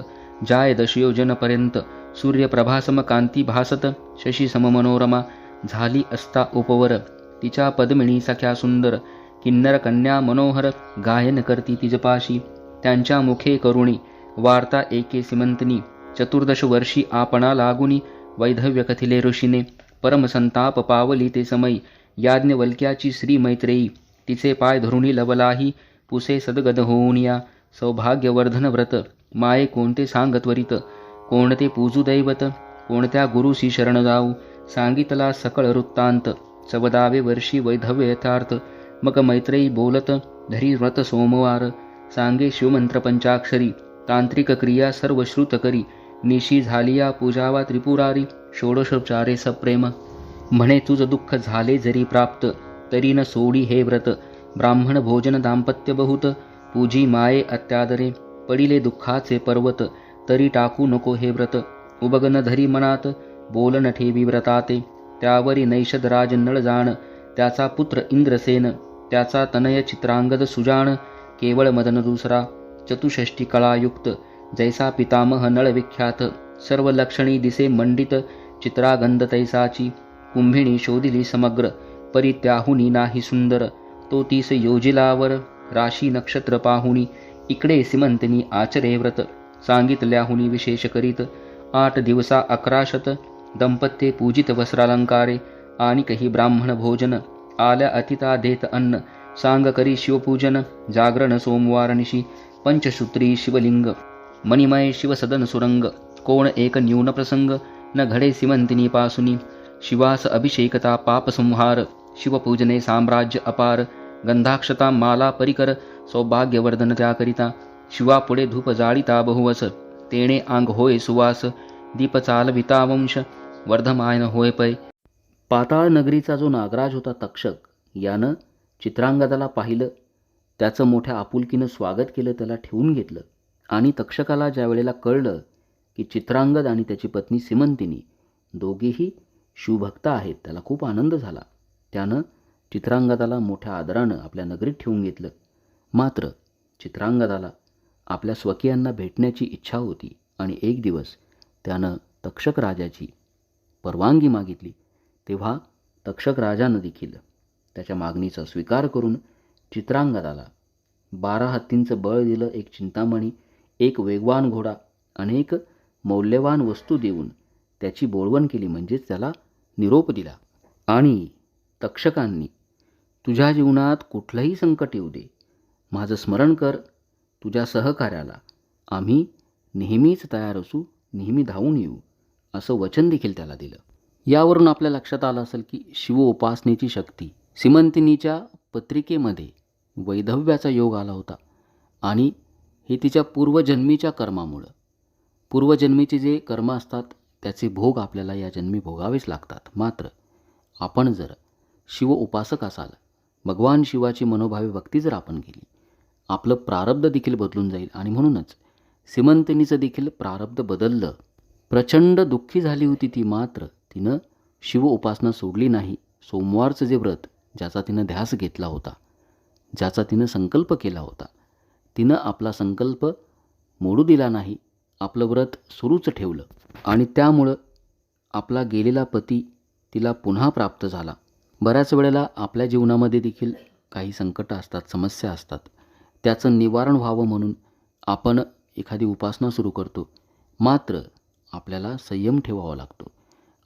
जाय दशयोजनपर्यंत, सूर्यप्रभासम कांती भासत, शशी सम मनोरमा, झाली असता उपवर, तिच्या पद्मिणी सख्या सुंदर, किन्नर कन्या मनोहर, गायन करती तिजपाशी, त्यांच्या मुखे करुणी, वार्ता एके सीमंतिनी, 14 वर्षी आपणा लागुनी, वैधव्य कथिले ऋषीने, परमसंताप पावली ते समयी, याज्ञवल्क्याची श्री मैत्रेयी, तिचे पाय धरुणी लवलाही, पुसे सदगद होऊन या, सौभाग्यवर्धन व्रत, माये कोणते सांग त्वरित, कोणते पूजू दैवत, कोणत्या गुरुसी शरण जाऊ, सांगितला सकळ वृत्तांत, 14वे वर्षी वैधव्य यथार्थ, मग मैत्रेयी बोलत, धरी व्रत सोमवार, सांगे शिवमंत्र पंचाक्षरी, तांत्रिक क्रिया सर्व श्रुत करी, निशी झालिया पूजावा त्रिपुरारी, षोडशोपचारे सप्रेम, म्हणे तुझ दुःख झाले जरी प्राप्त, तरी न सोडी हे व्रत, ब्राह्मण भोजन दाम्पत्य बहुत, पूजी माये अत्यादरे, पडिले दुःखाचे पर्वत, तरी टाकू नको हे व्रत, उबगन धरी मनात, बोलन ठेवी व्रताते, त्यावरी नैषद राज नळ जाण, त्याचा पुत्र इंद्रसेन, त्याचा तनय चित्रांगद सुजाण, केवळ मदन दुसरा, चतुष्षष्टी कळायुक्त, जैसा पितामह नळ विख्यात, सर्व लक्षणी दिसे मंडित, चित्रागंध तैसाची, कुंभिणी शोधिली समग्र, परी त्याहुनी नाही सुंदर, तो 30 योजिलावर, राशी नक्षत्र पाहुनी, इकडे सीमंतिनी आचरे व्रत, सांगितल्याहुनी विशेष करीत, 8 दिवसा 11 शत, दंपत्ये पूजित वस्त्रालंकारे, आणि काही ब्राह्मण भोजन, आल्या अतिता देत अन्न, सांग करी शिवपूजन, जागरण सोमवार निशी, पंचसूत्री शिवलिंग, मणिमय शिवसदन सुरंग, कोण एक न्यून प्रसंग, न घडे सीमंतिनी पासुनी, शिवास अभिषेकता पापसंहार, शिवपूजने साम्राज्य अपार, गंधाक्षता माला परिकर, सौभाग्यवर्धन त्याकरिता, शिवापुढे धूप जाळीता बहुवस, तेणे आंग होय सुवास, दीप चालविता वंश, वर्धमायन होय पै. पाताळ नगरीचा जो नागराज होता तक्षक, यानं चित्रांगदाला पाहिलं, त्याचं मोठ्या आपुलकीनं स्वागत केलं, त्याला ठेवून घेतलं. आणि तक्षकाला ज्या वेळेला कळलं की चित्रांगद आणि त्याची पत्नी सीमंतिनी दोघेही शिवभक्त आहेत, त्याला खूप आनंद झाला. त्यानं चित्रांगदाला मोठ्या आदरानं आपल्या नगरीत ठेवून घेतलं. मात्र चित्रांगदाला आपल्या स्वकीयांना भेटण्याची इच्छा होती आणि एक दिवस त्यानं तक्षक राजाची परवानगी मागितली. तेव्हा तक्षक राजानं देखील त्याच्या मागणीचा स्वीकार करून चित्रांगदाला 12 हत्तींचं बळ दिलं, एक चिंतामणी, एक वेगवान घोडा, अनेक मौल्यवान वस्तू देऊन त्याची बोळवण केली, म्हणजेच त्याला निरोप दिला. आणि तक्षकांनी, तुझ्या जीवनात कुठलंही संकट येऊ दे, माझं स्मरण कर, तुझ्या सहकार्याला आम्ही नेहमीच तयार असू, नेहमी धावून येऊ, असं वचन देखील त्याला दिलं. यावरून आपल्या लक्षात आलं असेल की शिव उपासनेची शक्ती. सीमंतिनीच्या पत्रिकेमध्ये वैधव्याचा योग आला होता आणि हे तिच्या पूर्वजन्मीच्या कर्मामुळं, पूर्वजन्मीचे जे कर्म असतात त्याचे भोग आपल्याला या जन्मी भोगावेच लागतात. मात्र आपण जर शिव उपासक असाल, भगवान शिवाची मनोभावे भक्ती जर आपण केली, आपलं प्रारब्ध देखील बदलून जाईल. आणि म्हणूनच सीमंतिनीचं देखील प्रारब्ध बदललं. प्रचंड दुःखी झाली होती ती, मात्र तिनं शिव उपासना सोडली नाही. सोमवारचं जे व्रत, ज्याचा तिनं ध्यास घेतला होता, ज्याचा तिनं संकल्प केला होता, तिनं आपला संकल्प मोडू दिला नाही, आपलं व्रत सुरूच ठेवलं. आणि त्यामुळं आपला गेलेला पती तिला पुन्हा प्राप्त झाला. बऱ्याच वेळेला आपल्या जीवनामध्ये देखील काही संकट असतात, समस्या असतात. त्याचं निवारण व्हावं म्हणून आपण एखादी उपासना सुरू करतो, मात्र आपल्याला संयम ठेवावा लागतो.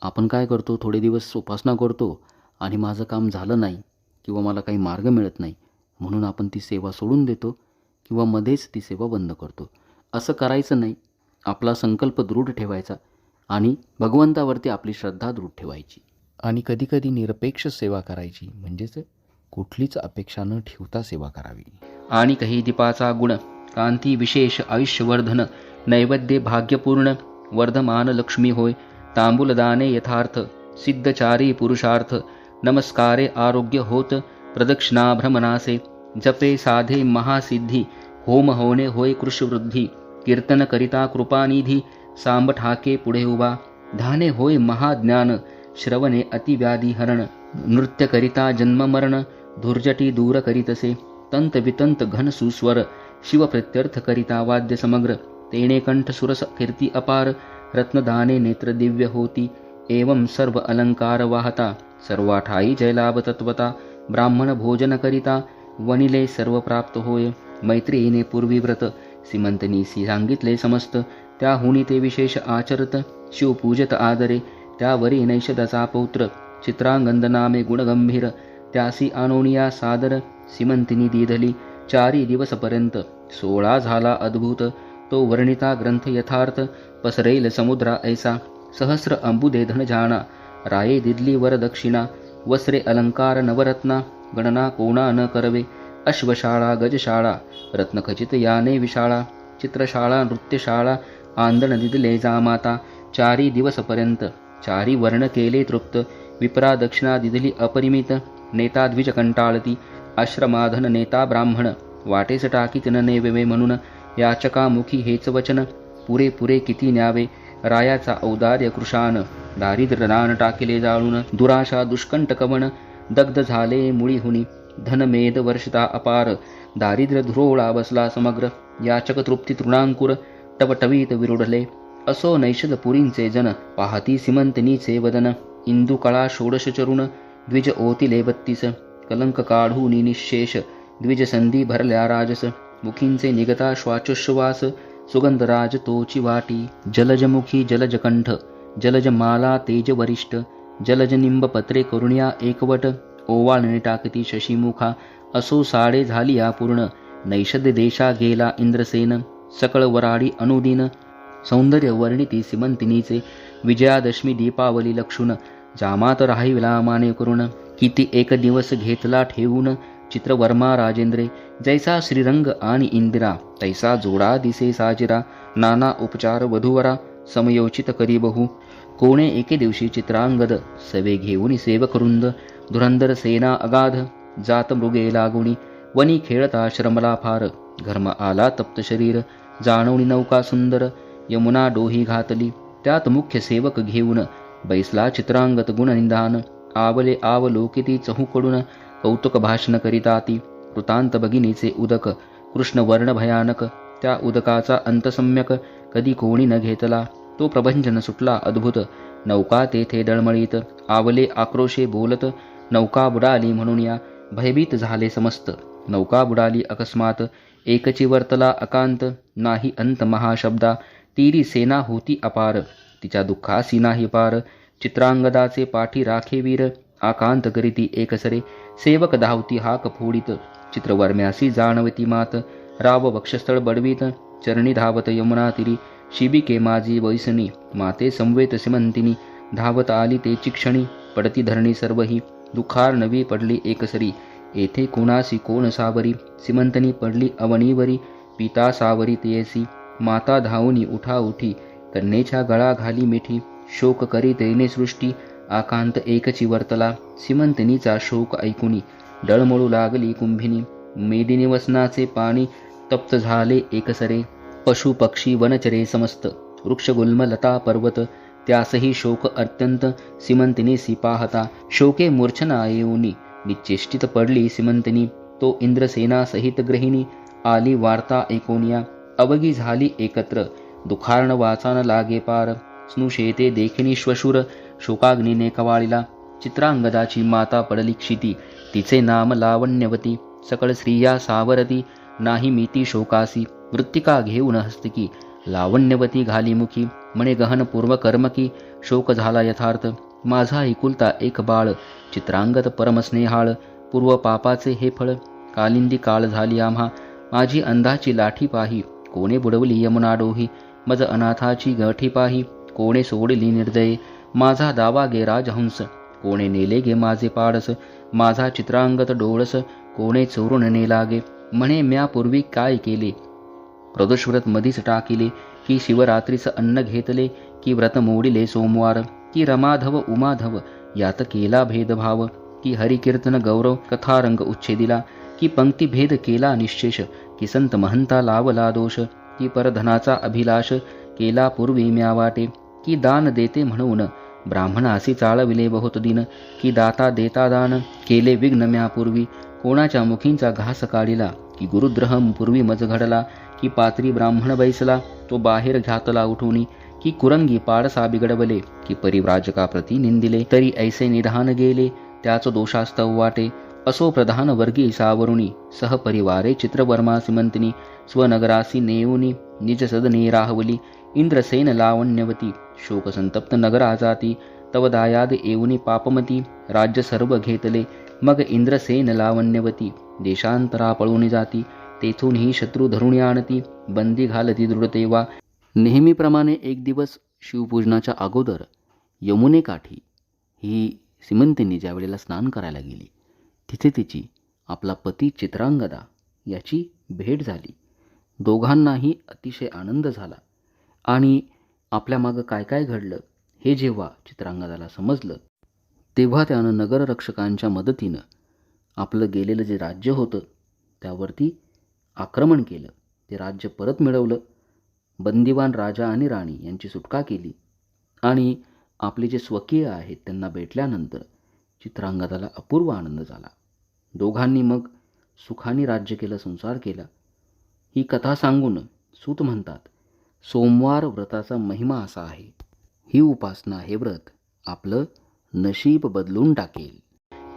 आपण काय करतो, थोडे दिवस उपासना करतो आणि माझं काम झालं नाही किंवा मला काही मार्ग मिळत नाही म्हणून आपण ती सेवा सोडून देतो किंवा मध्येच ती सेवा बंद करतो. असं करायचं नाही. आपला संकल्प दृढ ठेवायचा आणि भगवंतावरती आपली श्रद्धा दृढ ठेवायची आणि कधीकधी निरपेक्ष सेवा करायची, म्हणजेच कुठलीच अपेक्षा न ठेवता सेवा करावी. आणि काही दीपाचा गुण, कांती विशेष, आयुष्यवर्धन, नैवेद्य भाग्यपूर्ण, वर्धमान लक्ष्मी होय. तांबूलदाने यथार्थ, सिद्धचारी पुरुषार्थ, नमस्कारे आरोग्य होत, प्रदक्षिणा भ्रमनासे, जपे साधे महासिद्धी, होम होणे होय कृषवृद्धी, कीर्तन करिता कृपानिधी, सांब ठाके पुढे उभा, ध्याने होय महाज्ञान, श्रवणे अतिव्याधी हरण, नृत्य करिता जन्म मरण, धुर्जटी दूर करीतसे, तंत वितंत घन सुस्वर, शिव प्रत्यर्थ करिता वाद्य समग्र, तेणे कंठ सुरस कीर्ती अपार, रत्नदाने नेत्र दिव्य होती, एवं सर्व अलंकार वाहता, सर्वाठाई जयलाभ तत्वता, ब्राह्मण भोजन करिता, वनिले सर्व प्राप्त होय. मैत्रियीने पूर्वी व्रत, सीमंतिनीसी सांगितले समस्त, त्याहुनी ते विशेष आचरत, शिवपूजत आदरे, त्यावरी नैषदाचा पौत्र, चित्रांगद नामे गुणगंभीर, त्यासी आणोनिया सादर, सीमंतिनी दिधली 4 दिवसपर्यंत. 16 झाला अद्भुत, तो वर्णिता ग्रंथ यथार्थ, पसरेल समुद्रा ऐसा, सहस्र अंबुदे धन जाणा, राये दिदली वर दक्षिणा, वस्त्रे अलंकार नवरत्ना, गणना कोणा न करवे, अश्वशाळा गजशाळा, रत्नखचित याने विशाळा, चित्रशाळा नृत्यशाळा, आंदण दिदले जामाता. 4 दिवसपर्यंत 4 वर्ण केले तृप्त, विप्रा दक्षिणा दिदली अपरिमित, नेता द्विज कंटाळती, आश्रमाधन नेता ब्राह्मण, वाटेस टाकीत न नेवे म्हणून, याचकामुखी हेच वचन, पुरे पुरे किती न्यावे, रायाचा औदार्य कृशान, दारिद्र्य रान टाकिले जाळून, दुराशा दुष्कंटकवन, दग्ध झाले मुळीहुनी, धनमेध वर्षता अपार, दारिद्र्य धुरोळा बसला समग्र, याचक तृप्ती तृणांकुर, टवटवीत विरुढले, असो नैषद पुरींचे जन, पाहती सीमंतिनीचे वदन, इंदू कळा षोडश चरुण, द्विज ओतिले 32, कलंक काढूनी निशेष, द्विज संधी भरल्या राजस, मुखींचे निगता श्वाचोश्वास, सुगंधराज तोची वाटी, जलजमुखी जलजकंठ, जलजमाला तेज वरिष्ठ, जलज निंब पत्रे करुण्या एकवट, ओवाळणी टाकती शशीमुखा, असो 6 झाली या पूर्ण, नैषद देशा गेला इंद्रसेन, सकळ वराडी अनुदिन, सौंदर्य वर्णिती सीमंतिनीचे, विजयादशमी दीपावली लक्षुण, जामात राहिला माने करुण, किती एक दिवस घेतला ठेवून, चित्रवर्मा राजेंद्रे, जैसा श्रीरंग आणि इंदिरा, तैसा जोडा दिसे साजिरा, नाना उपचार वधूवरा, समयोचित करी बहु, कोणे एके दिवशी चित्रांगद, सवे घेऊन सेवकरुंद, धुरंधर सेना अगाध, जात मृगे लागुनी वनी खेळता श्रमला फार घर्म आला तप्त शरीर जाणवणी नौका सुंदर यमुना डोही घातली त्यात मुख्य सेवक घेऊन बैसला चित्रांगत गुणनिधान आवले आवलोकिती चहूकडून कौतुक भाषण करीताती वृतांत भगिनीचे उदक कृष्ण वर्ण भयानक त्या उदकाचा अंत सम्यक कधी कोणी न घेतला तो प्रभंजन सुटला अद्भुत नौका तेथे डळमळीत आवले आक्रोशे बोलत नौका बुडाली म्हणून या भयभीत झाले समस्त नौका बुडाली अकस्मात एकची वर्तला अकांत नाही अंत महाशब्दा तीरी सेना होती अपार तिच्या दुःखासी नाही पार चित्रांगदाचे पाठी राखे वीर आकांत करीती एकसरे सेवक धावती हाक फोडीत चित्रवर्म्यासी जाणवती मात राव वक्षस्थळ बडवीत चरणी धावत यमुना तिरी शिबिके माझी वैसनी माते संवेत सिमंतिनी धावत आली तेची क्षणी पडती धरणी सर्वही दुखार नवी पडली एकसरी येथे कोणासी कोण सावरी सिमंतनी पडली अवनीवरी पिता सावरी तेयसी माता धावनी उठा उठी कन्येच्या गळा घाली मिठी शोक करी तेने सृष्टी आकांत एकची वर्तला सिमंतनीचा शोक ऐकुनी डळमळू लागली कुंभिनी मेदिनी वसनाचे पाणी तप्त झाले एकसरे पशु पक्षी वनचरे समस्त वृक्ष गुल्म लता पर्वत त्यासही शोक अत्यंत सिमंतिनीसी पाहता शोके मूर्छना येऊनी निश्चेष्टित पडली सिमंतिनी तो इंद्रसेना सहित ग्रहिणी आली वार्ता ऐकोनिया अवघी झाली एकत्र दुखार्ण वाचान लागे पार स्नुषेते देखिनी श्वशुर शोकाग्नीने कवाळीला चित्रांगदाची माता पडली क्षिती तिचे नाम लावण्यवती सकळ स्त्रिया सावरती नाही मिती शोकासी वृत्तिका घेऊन हस्तकी लावण्यवती घाली मुखी म्हणे गहन पूर्व कर्मकी शोक झाला यथार्थ माझा एकुलता एक बाळ चित्रांगत परमस्नेहाळ पूर्व पापाचे हे फळ कालिंदी काळ झाली आम्हा माझी अंधाची लाठी पाही कोणे बुडवली यमुना डोही मज अनाथाची गठी पाही कोणे सोडली निर्दये माझा दावा गे राजहंस कोणे नेले गे माझे पाडस माझा चित्रांगत डोळस कोणे चोरून नेला गे म्हणे म्या पूर्वी काय केले प्रदोषव्रत मधीच टाकिले की शिवरात्रीच अन्न घेतले की व्रत मोडिले सोमवार की रमाधव उमाधव यात केला भेदभाव की हरिकीर्तन गौरव कथारंग उच्छेदिला की पंक्तिभेद केला निश्चेष की संत महंता लावला दोष की परधनाचा अभिलाष केला पूर्वी म्या वाटे की दान देते म्हणून ब्राह्मणासी चाळविले बहुत दिन की दाता देता दान केले विघ्न म्या पूर्वी कोणाच्या मुखींचा घास काढिला की गुरुद्रहम पूर्वी मज घडला की पात्री ब्राह्मण बैसला तो बाहेर घातला उठूनी की कुरंगी पाडसा बिघडवले की परिव्राजका प्रती निंदिले तरी ऐसे निधान गेले त्याच दोषास्तव वाटे असो प्रधान वर्गी सावरुणी सहपरिवारे चित्रवर्मा सिमंतिनी स्वनगरासी नेऊनी निज सदने राहवली इंद्रसेन लावण्यवती शोकसंतप्त नगरा जाती तव दायाद येऊनी पापमती राज्य सर्व घेतले मग इंद्रसेन लावण्यवती देशांतरा पळून जाती तेथून ही शत्रू धरुणी आणती बंदी घालती दृढतेवा नेहमीप्रमाणे एक दिवस शिवपूजनाच्या अगोदर यमुनेकाठी ही सिमंतिनी ज्या वेळेला स्नान करायला गेली तिथे तिची आपला पती चित्रांगदा याची भेट झाली. दोघांनाही अतिशय आनंद झाला आणि आपल्या मागं काय काय घडलं हे जेव्हा चित्रांगदाला समजलं तेव्हा त्यानं नगररक्षकांच्या मदतीनं आपलं गेलेलं जे राज्य होतं त्यावरती आक्रमण केलं. ते राज्य परत मिळवलं. बंदिवान राजा आणि राणी यांची सुटका केली आणि आपले जे स्वकीय आहेत त्यांना भेटल्यानंतर चित्रांगदाला अपूर्व आनंद झाला. दोघांनी मग सुखाने राज्य केलं, संसार केला. ही कथा सांगून सूत म्हणतात, सोमवार व्रताचा महिमा असा आहे, ही उपासना, हे व्रत आपलं नशीब बदलून टाकेल.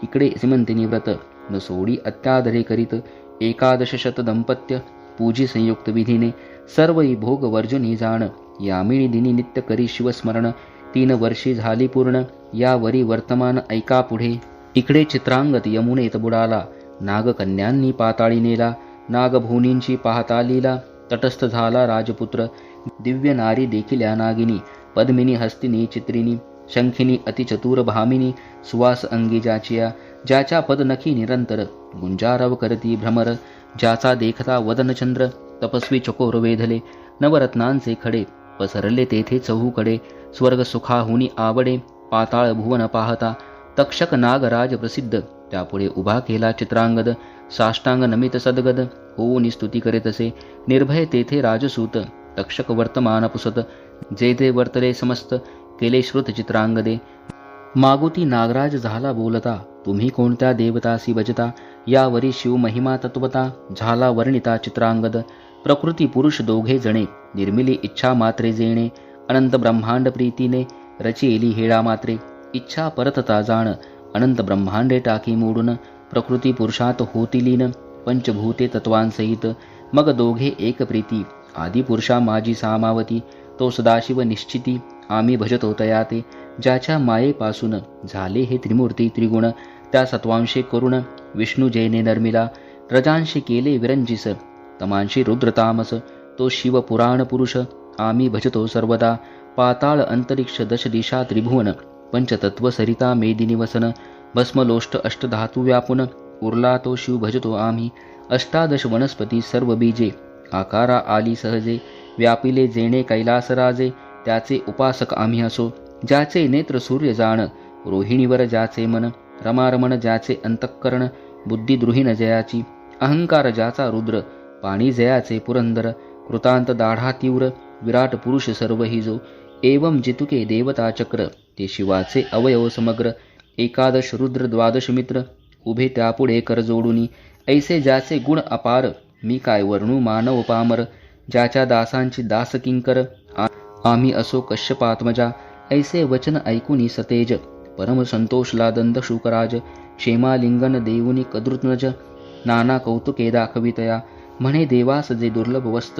इकडे सिमंतिनी व्रत न सोडी अत्यादरे करीत 11 दंपत्य पूजी संयुक्त विधीने सर्व भोग वर्जुनी जाण यामिनी दिनी नित्य करी शिवस्मरण 3 वर्षे झाली पूर्ण यावरी वर्तमान ऐका पुढे. इकडे चित्रांगत यमुनेत बुडाला नागकन्यांनी पाताळी नेला नागभूनींची पाहता लीला तटस्थ झाला राजपुत्र दिव्य नारी देखील या नागिनी पद्मिनी हस्तिनी चित्रिनी शंखिनी अतिचतुर भामिनी सुवास अंगी ज्याचिया ज्याच्या पदनखी निरंतर गुंजारव करती भ्रमर ज्याचा देखता वदनचंद्र तपस्वी चकोर वेधले नवरत्नांचे खडे पसरले तेथे चहूकडे स्वर्ग सुखाहुनी आवडे पाताळ भुवन पाहता तक्षक नागराज प्रसिद्ध त्यापुढे उभा केला चित्रांगद, साष्टांग नमित सद्गद, होऊन स्तुती करीत असे. निर्भय तेथे राजसूत, तक्षक वर्तमान पुसत, जे ते वर्तले समस्त, केले श्रुत चित्रांगदे. मागुती नागराज झाला बोलता, तुम्ही कोणत्या देवतासी भजता, यावरी शिव महिमा तत्वता, झाला वर्णिता चित्रांगद. प्रकृती पुरुष दोघे जणे, निर्मिली इच्छा मात्रे जेणे, अनंत ब्रह्मांड प्रीतीने, रचेली हेळा मात्रे. इच्छा परतता जाण, अनंत ब्रह्मांडे टाकी मोडून, प्रकृती पुरुषात होती लीन, पंचभूते तत्वांसहित. मग दोघे एक प्रीती, आदी पुरुषा माझी सामावती, तो सदाशिव निश्चिती, आम्ही भजतो तया ते. ज्याच्या मायेपासून झाले हे त्रिमूर्ती त्रिगुण, त्या सत्वांशे करुण, विष्णू जैने नर्मिला. रजांशी केले विरंजिस, तमांशी रुद्र तामस, तो शिव पुराण पुरुष, आम्ही भजतो सर्वदा. पाताळ अंतरिक्ष दश दिशा त्रिभुवन, पंचतत्व सरिता मेदिनी वसन, भस्मलोष्ट अष्टधातू व्यापुन, उरला तो शिव भजतो आम्ही. अष्टादश वनस्पती सर्व बीजे, आकारा आली सहजे, व्यापिले जेणे कैलासराजे, त्याचे उपासक आम्ही असो. ज्याचे नेत्र सूर्य जाण, रोहिणीवर ज्याचे मन, रमारमण ज्याचे अंतःकरण, बुद्धी द्रुहीन जयाची. अहंकार ज्याचा रुद्र, पाणी जयाचे पुरंदर, कृतांत दाढा तीव्र, विराट पुरुष सर्व हि जो. एवं जितुके देवता चक्र, ते शिवाचे अवयव समग्र. एकादश रुद्र द्वादश मित्र, उभे त्यापुढे कर जोडुनी. ऐसे ज्याचे गुण अपार, मी काय वर्णू मानव पामर. ज्याच्या दासांची दास किंकर, आम्ही असो कश्यपात्मजा. ऐसे वचन ऐकुनी सतेज, परम संतोषला दंत शुकराज. क्षेमालिंगन देऊनी कदृत्नज, नाना कौतुके दाखवितया. म्हणे देवास जे दुर्लभ वस्त,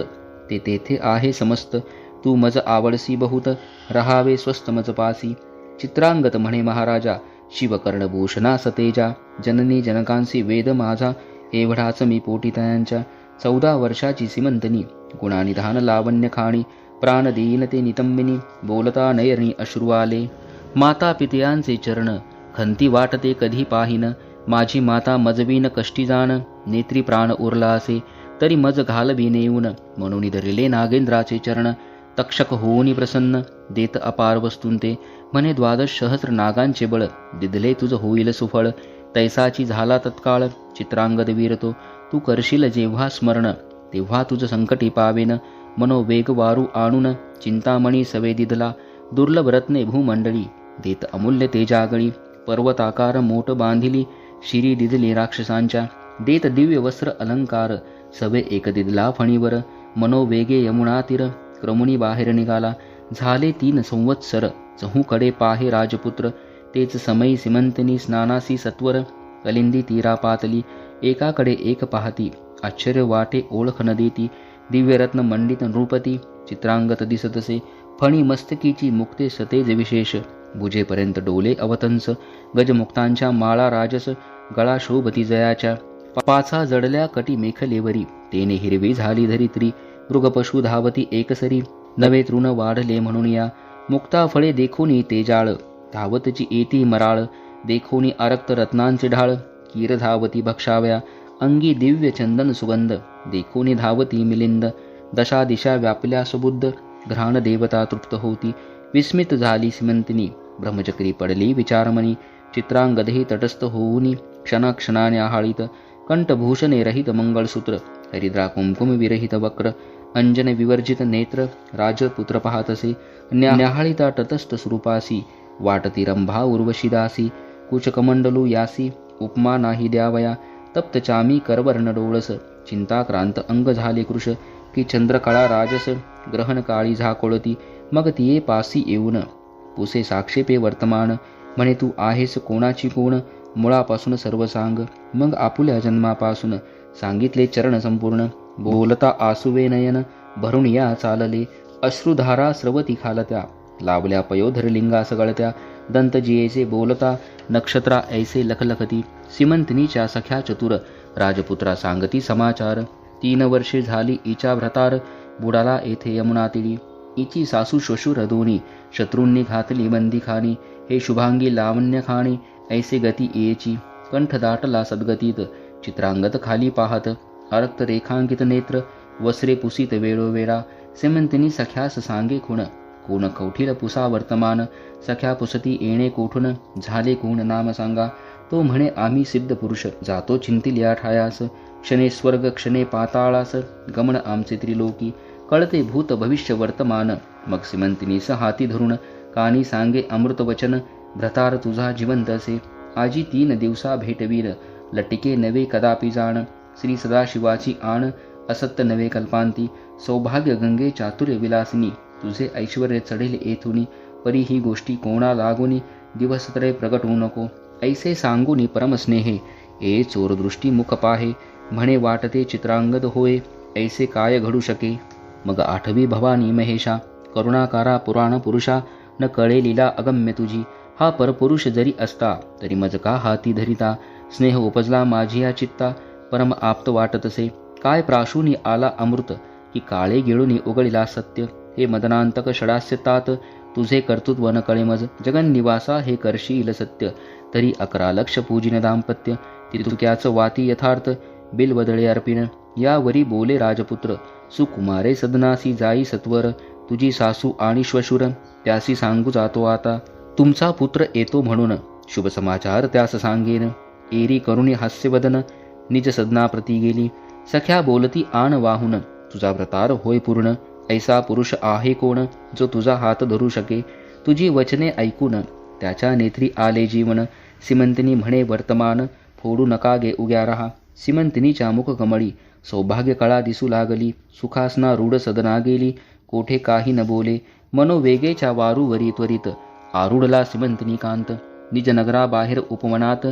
ते तेथे आहे समस्त. तू मज आवडसी बहुत, रहावे स्वस्थ मज पासी. चित्रांगत म्हणे महाराजा, शिवकर्णभूषणा सतेजा. जननी जनकांसी वेद माझा, एवढाच मी पोटी तयांच्या. 14 वर्षाची सिमंतनी, गुणानिधान लावण्य खाणी. प्राण देईन ते नितंबिनी, बोलता नयनी अश्रू आले. माता पितयांचे चरण, खंती वाटते कधी पाहिन. माझी माता मजवीन कष्टी जाण, नेत्री प्राण उरला असे. तरी मज घालवी नेऊन, म्हणून धरिले नागेंद्राचे चरण. तक्षक होऊनी प्रसन्न, देत अपार वस्तून ते. म्हणे 12 सहस्र नागांचे बळ, दिदले तुझ होईल सुफळ. तैसाची झाला तत्काळ, चित्रांगद वीरतो. तू करशील जेव्हा स्मरण, तेव्हा तुझ संकटी पावेन. मनोवेग वारू आणून, चिंतामणी सवे दिदला. दुर्लभ रत्ने भूमंडळी, देत अमूल्य तेजागळी. पर्वताकार मोठ बांधिली, शिरी दिदली राक्षसांच्या. देत दिव्य वस्त्र अलंकार, सवे एक दिदला फणीवर. मनोवेगे यमुना तीर, क्रमुनी बाहेर निघाला. झाले 3 संवत्सर, चहूकडे पाहे राजपुत्र. तेच समयी सिमंतनी स्नानासी सत्वर, कलिंदी तीरा पातली. एकाकडे एक पाहती, आश्चर्य वाटे ओळख न देती. दिव्यरत्न मंडित नृपती, चित्रांगत दिसतसे. फणी मस्तकीची मुक्ते सतेज विशेष, भुजेपर्यंत डोले अवतंस. गजमुक्तांच्या माळा राजस, गळा शोभती जयाच्या. 5 जडल्या कटी मेखलेवरी, तेने हिरवी झाली धरित्री. मृगपशु धावती एकसरी, नवे तृण वाढले म्हणून या. मुक्ता फळे देखोनी तेजाळ, धावतची येती मराळ. देखोनी आरक्त रत्नांचे ढाळ, कीर धावती भक्षाव्या. अंगी दिव्य चंदन सुगंध, देखोनी धावती मिलिंद. 10 दिशा व्यापल्या सुबुद्ध, घ्राण देवता तृप्त होती. विस्मित झाली सिमंतिनी, ब्रह्मचक्री पडली विचारमणी. चित्रांगदही तटस्थ होऊनी, क्षणाक्षणाने आहाळीत. कंठभूषणे रहित मंगळसूत्र, हरिद्रा कुंकुम विरहित वक्र. अंजन विवर्जित नेत्र, राजपुत्र पाहतसे. न्याहाळिता तटस्थ स्वरूपासी, वाटती रंभा उर्वशीदासी. कुचकमंडलू यासी, उपमा नाही द्यावया. तप्त चामी करवर्ण डोळस, चिंताक्रांत अंग झाले कृश. की चंद्रकळा राजस, ग्रहण काळी झाकोळती. मग तिये पासी येऊन, पुसे साक्षेपे वर्तमान. म्हणे तू आहेस कोणाची कोण, मुळापासून सर्व सांग. मग आपुल्या जन्मापासून सांगितले चरण संपूर्ण. बोलता आसुवे नयन, भरून या चालले. अश्रुधारा स्रवती खालत्या, लावल्या पयोधर लिंगास गळत्या. दंतजियेचे बोलता, नक्षत्रा ऐसे लखलखती. सिमंतिनीच्या सख्या चतुर, राजपुत्रा सांगती समाचार. 3 वर्षे झाली इचा भ्रतार, बुडाला येथे यमुना तिळी. इची सासू श्वशुर दोन्ही, शत्रूंनी घातली बंदीखानी. हे शुभांगी लावण्य खाणी, ऐसे गती येची. कंठ दाटला सद्गतीत, चित्रांगत खाली पाहत. अरक्त रेखांकित नेत्र, वस्त्रे पुसीत वेळोवेळा. सिमंतिनी सख्यास सांगे खुण, कोण कौठील पुसा वर्तमान. सख्या पुसती येणे कोठून, झाले कोण नाम सांगा. तो म्हणे आम्ही सिद्ध पुरुष जातो चिंतील या ठायास, क्षणे स्वर्ग क्षणे पाताळास, गमन आमचे त्रिलोकी, कळते भूत भविष्य वर्तमान, मग सिमंतिनीस हाती धरून, कानी सांगे अमृत वचन, भ्रतार तुझा जिवंत असे, आजी 3 दिवसा भेटवीर, लटिके नवे कदापि जाण, श्री सदाशिवाची आण, असत्य नवे कल्पांती, सौभाग्य गंगे चातुर्य विलासिनी, तुझे ऐश्वर्य चढेल येथुनी, परी ही गोष्टी कोणा लागुनी, दिवसत्रय प्रगट होऊ नको, ऐसे सांगुनी परमस्नेहे, ए चोरदृष्टी मुख पाहे, म्हणे वाटते चित्रांगद होय, ऐसे काय घडू शके. मग आठवी भवानी महेशा, करुणाकारा पुराण पुरुषा, न कळे लीला अगम्य तुझी, हा परपुरुष जरी असता तरी मज का हाती धरिता, स्नेह उपजला माझी या चित्ता, परम आप्त वाटतसे, काय प्राशुनी आला अमृत, की काळे गिळुनी उघडिला सत्य, हे मदनांतक षडास्य तात, तुझे कर्तृत्व न कळे मज, जगन्निवासा हे करशील सत्य, तरी 11 लक्ष पूजिन दाम्पत्य, तितुक्याचं वाती यथार्थ, बिलवदळे अर्पिण, यावरी बोले राजपुत्र, सुकुमारे सदनासी जाई सत्वर, तुझी सासू आणि श्वशुर, त्यासी सांगू जातो आता, तुमचा पुत्र येतो म्हणून, शुभ समाचार त्यास सांगेन, एरी करुणी हास्यवदन, निज सदना प्रती गेली, सख्या बोलती आण वाहून, तुझा व्रतार होय पूर्ण, ऐसा पुरुष आहे कोण, जो तुझा हात धरू शके, तुझी वचने ऐकून, त्याच्या नेत्री आले जीवन, सिमंतिनी म्हणे वर्तमान, फोडू नका गे उग्या रहा, सिमंतिनीच्या मुख कमळी, सौभाग्य कळा दिसू लागली, सुखासना रूढ सदना गेली, कोठे काही न बोले, मनोवेगेच्या वारूवरी त्वरित, आरूढला सिमंतिनी कांत, निज नगराबाहेर उपवनात,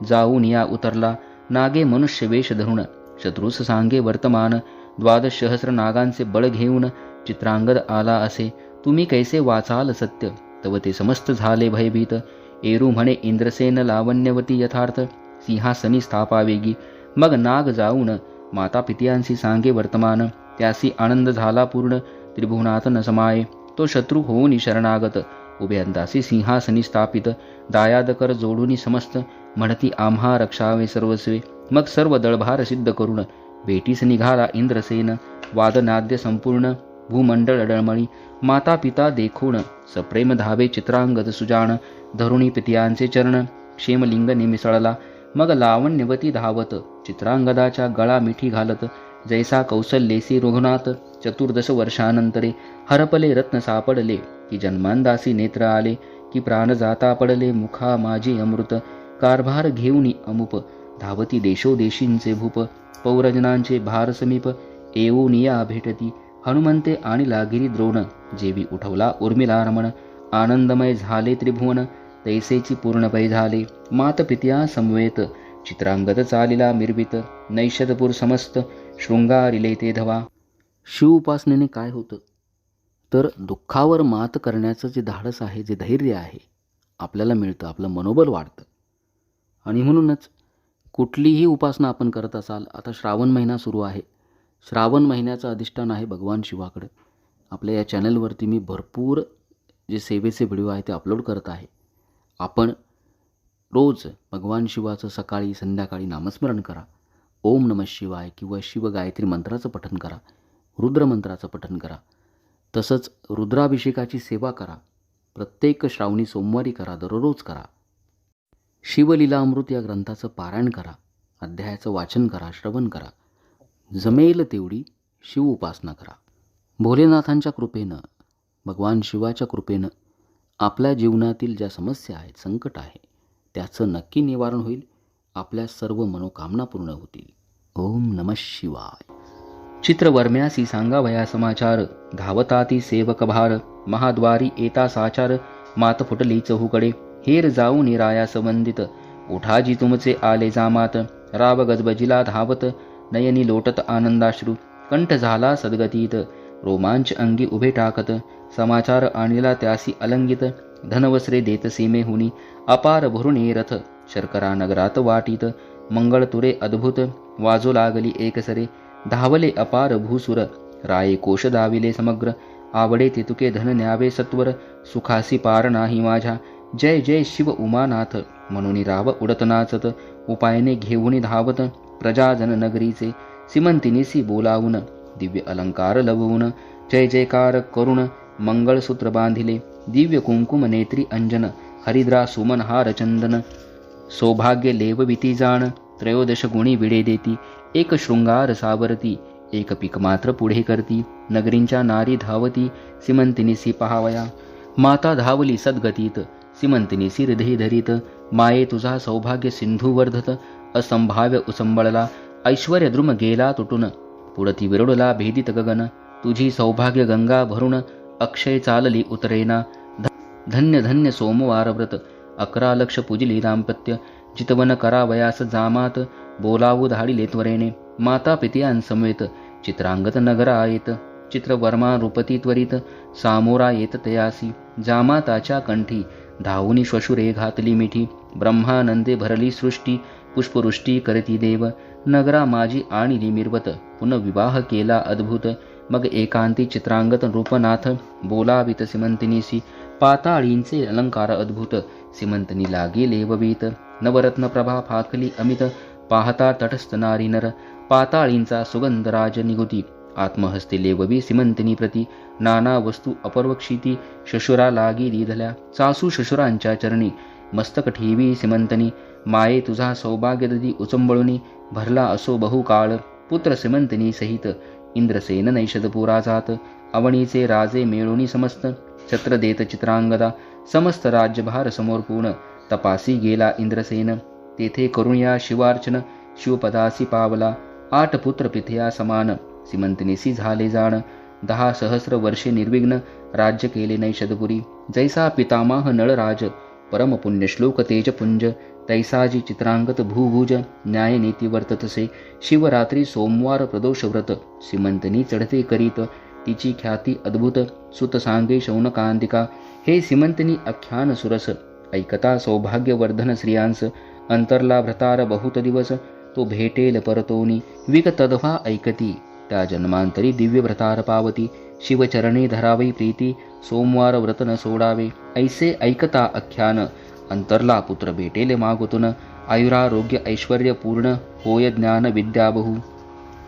जाऊन या उतरला, नागे मनुष्य वेश धरून, शत्रूस सांगे वर्तमान, 12 सहस्र नागांचे बळ घेऊन, चित्रांगद आला असे, तुम्ही कैसे वाचाल सत्य, तव ते समस्त झाले भयभीत, एरू म्हणे इंद्रसेन लावण्यवती यथार्थ, सिंहासनी स्थापावेगी, मग नाग जाऊन माता पित्यांशी सांगे वर्तमान, त्यासी आनंद झाला पूर्ण, त्रिभुवनात न समाये, तो शत्रू होऊन शरणागत, उभयंतासी सिंहासनी स्थापित, दायाद कर जोडूनी समस्त, म्हणती आम्हा रक्षावे सर्वस्वे, मग सर्व दळभार सिद्ध करून, भेटीस निघाला इंद्रसेन, वादनाद्य संपूर्ण, भूमंडळ डळमळी, माता पिता देखून, सप्रेम धावे चित्रांगद सुजाण, धरुणी पित्यांचे चरण, क्षेमलिंग मिसळला, मग लावण्यवती धावत, चित्रांगदाच्या गळा मिठी घालत, जैसा कौसल्येसी रघुनाथ, 14 वर्षानंतरे, हरपले रत्न सापडले, की जन्मांदासी नेत्र आले, की प्राण जाता पडले, मुखा माझी अमृत, कारभार घेऊनी अमुप, धावती देशोदेशींचे भूप, पौरजनांचे भार समीप, येऊनिया भेटती, हनुमंते आणि लागिरी द्रोण, जेवी उठवला उर्मिला रमण, आनंदमय झाले त्रिभुवन, तैसेची पूर्णपै झाले, मातपित्या समवेत, चित्रांगद चालिला मिरवित, नैषदपूर समस्त, शृंगारिले ते धवा. शिव उपासनेने काय होतं तर दुःखावर मात करण्याचं जे धाडस आहे, जे धैर्य आहे, आपल्याला मिळतं, आपलं मनोबल वाढतं. आणि म्हणूनच कुठलीही उपासना आपण करत असाल, आता श्रावण महिना सुरू आहे, श्रावण महिन्याचं अधिष्ठान आहे भगवान शिवाकडे. आपल्या या चॅनलवरती मी भरपूर जे सेवेचे व्हिडिओ आहे ते अपलोड करत आहे. आपण रोज भगवान शिवाचं सकाळी संध्याकाळी नामस्मरण करा, ओम नमः शिवाय किंवा शिव गायत्री मंत्राचं पठण करा, रुद्र मंत्राचं पठण करा, तसंच रुद्राभिषेकाची सेवा करा, प्रत्येक श्रावणी सोमवारी करा, दररोज करा. शिवलीलामृत या ग्रंथाचं पारायण करा, अध्यायाचं वाचन करा, श्रवण करा, जमेल तेवढी शिव उपासना करा. भोलेनाथांच्या कृपेनं, भगवान शिवाच्या कृपेनं आपल्या जीवनातील ज्या समस्या आहेत, संकट आहे, त्याचं नक्की निवारण होईल, आपल्या सर्व मनोकामना पूर्ण होतील. ओम नमः शिवाय. चित्रवर्म्यासी सांगावया समाचार, धावताती सेवक भार, महाद्वारी येता साचार, मात फुटली चहूकडे, हेर जाऊन रायास वंदित, उठाजी तुमचे आले जामात, राव गजबजिला धावत, नयनी लोटत आनंदाश्रू, कंठ झाला सद्गतीत, रोमांच अंगी उभे टाकत, समाचार आणला त्यासी अलंगित, धनवस्त्रे देत सीमेहुनी, अपार भरुणे रथ, शर्करा नगरात वाटीत, मंगळ तुरे अद्भुत, वाजो लागली एकसरे, धावले अपार भूसुर, राये कोश दाविले समग्र, आवडे तितुके धन न्यावे सत्वर, सुखासी पार नाही माझ्या, जय जय शिव उमानाथ, म्हणून राव उडत नाचत, उपायने घेऊन धावत, प्रजाजन नगरीचे, सिमंतिनीसी बोलावून, दिव्य अलंकार लवून, जय जयकार करुण, मंगळसूत्र बांधिले, दिव्य कुंकुम नेत्री अंजन, हरिद्रा सुमन हार चंदन, सौभाग्य लेवविती जाण, त्रयोदश गुणी विडे देती, एक शृंगार सावरती, एक पीक मात्र पुढे करती, नगरींच्या नारी धावती, सीमंतिनीसी पहावया. माता धावली सद्गतीत, सीमंतिनीसी हृदय धरीत, माये तुझा सौभाग्य सिंधू वर्धत, असंभाव्य उचंबळला, ऐश्वर्य द्रुम गेला तुटून, पुढती विरडला भेदित गगन, तुझी सौभाग्य गंगा भरून, अक्षय चालली उतरेना. धन्य धन्य सोमवार व्रत, 11 लक्ष पूजिली दाम्पत्य, चितवन करावयास जामात, बोलावू धाडिले त्वरेने, माता पित्यांसमवेत, चित्रांगत नगरा येत, चित्रवर्मा रूपती त्वरित, सामोरा येत तयासी, जामाताच्या कंठी, धावुनी श्वशुरे घातली मिठी, ब्रह्मानंदे भरली सृष्टी, पुष्पवृष्टी करती देव, नगरा माझी आणिली मिरवत, पुनर्विवाह केला अद्भुत, मग एकांती चित्रांगत रूपनाथ, बोलावित सीमंतिनीसी, पाताळींचे अलंकार अद्भुत, सीमंतिनी लागे लेववीत, नवरत्न प्रभा फाकली अमित, पाहता तटस्थ नारी नर, पाताळींचा सुगंध राज निगुती, आत्महस्ते लेववी सीमंतिनी प्रती, नाना वस्तू अपरवक्षिती, शशुरा लागी दिधल्या, सासू शशुरांच्या चरणी, मस्तक ठेवी सीमंतनी, माये तुझा सौभाग्य ददी उचंबळुनी, भरला असो बहुकाळ, पुत्र सीमंतिनी सहित, इंद्रसेन नैषदपुरा जात, अवणीचे राजे मेळुनी समस्त, छत्र देत चित्रांगदा, समस्त राज्यभार समोर पूर्ण, तपासी गेला इंद्रसेन, तेथे करुणया शिवार्चन, शिवपदासी पावला, 8 पुत्र पिथया समान, सीमंतिनीसी झाले जाण, 10 सहस्र वर्षे निर्विघ्न, राज्य केले नैषदपुरी, जैसा पितामह नळराज, परम पुण्यश्लोक तेजपुंज, तैसाजी चित्रांगत भूभुज, न्यायनीती वर्ततसे, शिवरात्री सोमवार प्रदोष व्रत, सीमंतिनी चढते करीत, तिची ख्याती अद्भुत, सुत सांगे शौनकांतिका, हे सीमंतिनी आख्यान सुरस, ऐकता सौभाग्यवर्धन श्रियांस, अंतरला भ्रतार बहुत दिवस, तो भेटेल परतोनी, विगतद्वा ऐकती, त्या जन्मांतरी दिव्य भ्रतार पावती, शिवचरणी धरावी प्रीती, सोमवार व्रत न सोडावे, ऐसे ऐकता आख्यान, अंतरला पुत्र भेटेल मागुतून, आयुरारोग्य ऐश्वर्य पूर्ण, होय ज्ञान विद्या बहु,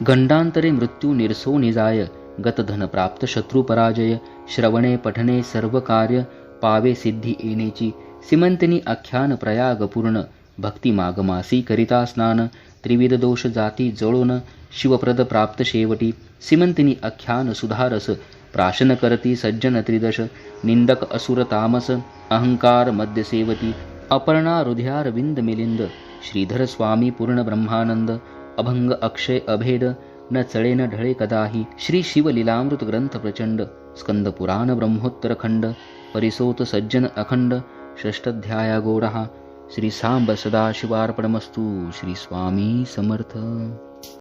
गंडांतरे मृत्यू निरसो निजाय, गतधन प्राप्त शत्रु पराजय, श्रवणे पठणे सर्व कार्य, पावे सिद्धी येण्याची, सीमंतिनी आख्यान प्रयाग पूर्ण, भक्ती मागमासी करिता स्नान, त्रिविध दोष जाती जळून, शिवप्रद प्राप्त शेवटी, सीमंतिनी आख्यान सुधारस, प्राशन करती सज्जन त्रिदश, निंदक असुर तामस, अहंकार मध्य सेवती, अपर्णा हृदयारविंद मिलिंद, श्रीधर स्वामी पूर्ण ब्रह्मानंद, अभंग अक्षय अभेद, न चळे न ढळे कदाही, श्री शिवलीलामृत ग्रंथ प्रचंड, स्कंद पुराण ब्रह्मोत्तर खंड, परिसोत सज्जन अखंड, षष्ठाध्याया गोडहा, श्री सांब सदाशिवार्पणमस्तु. श्री स्वामी समर्थ.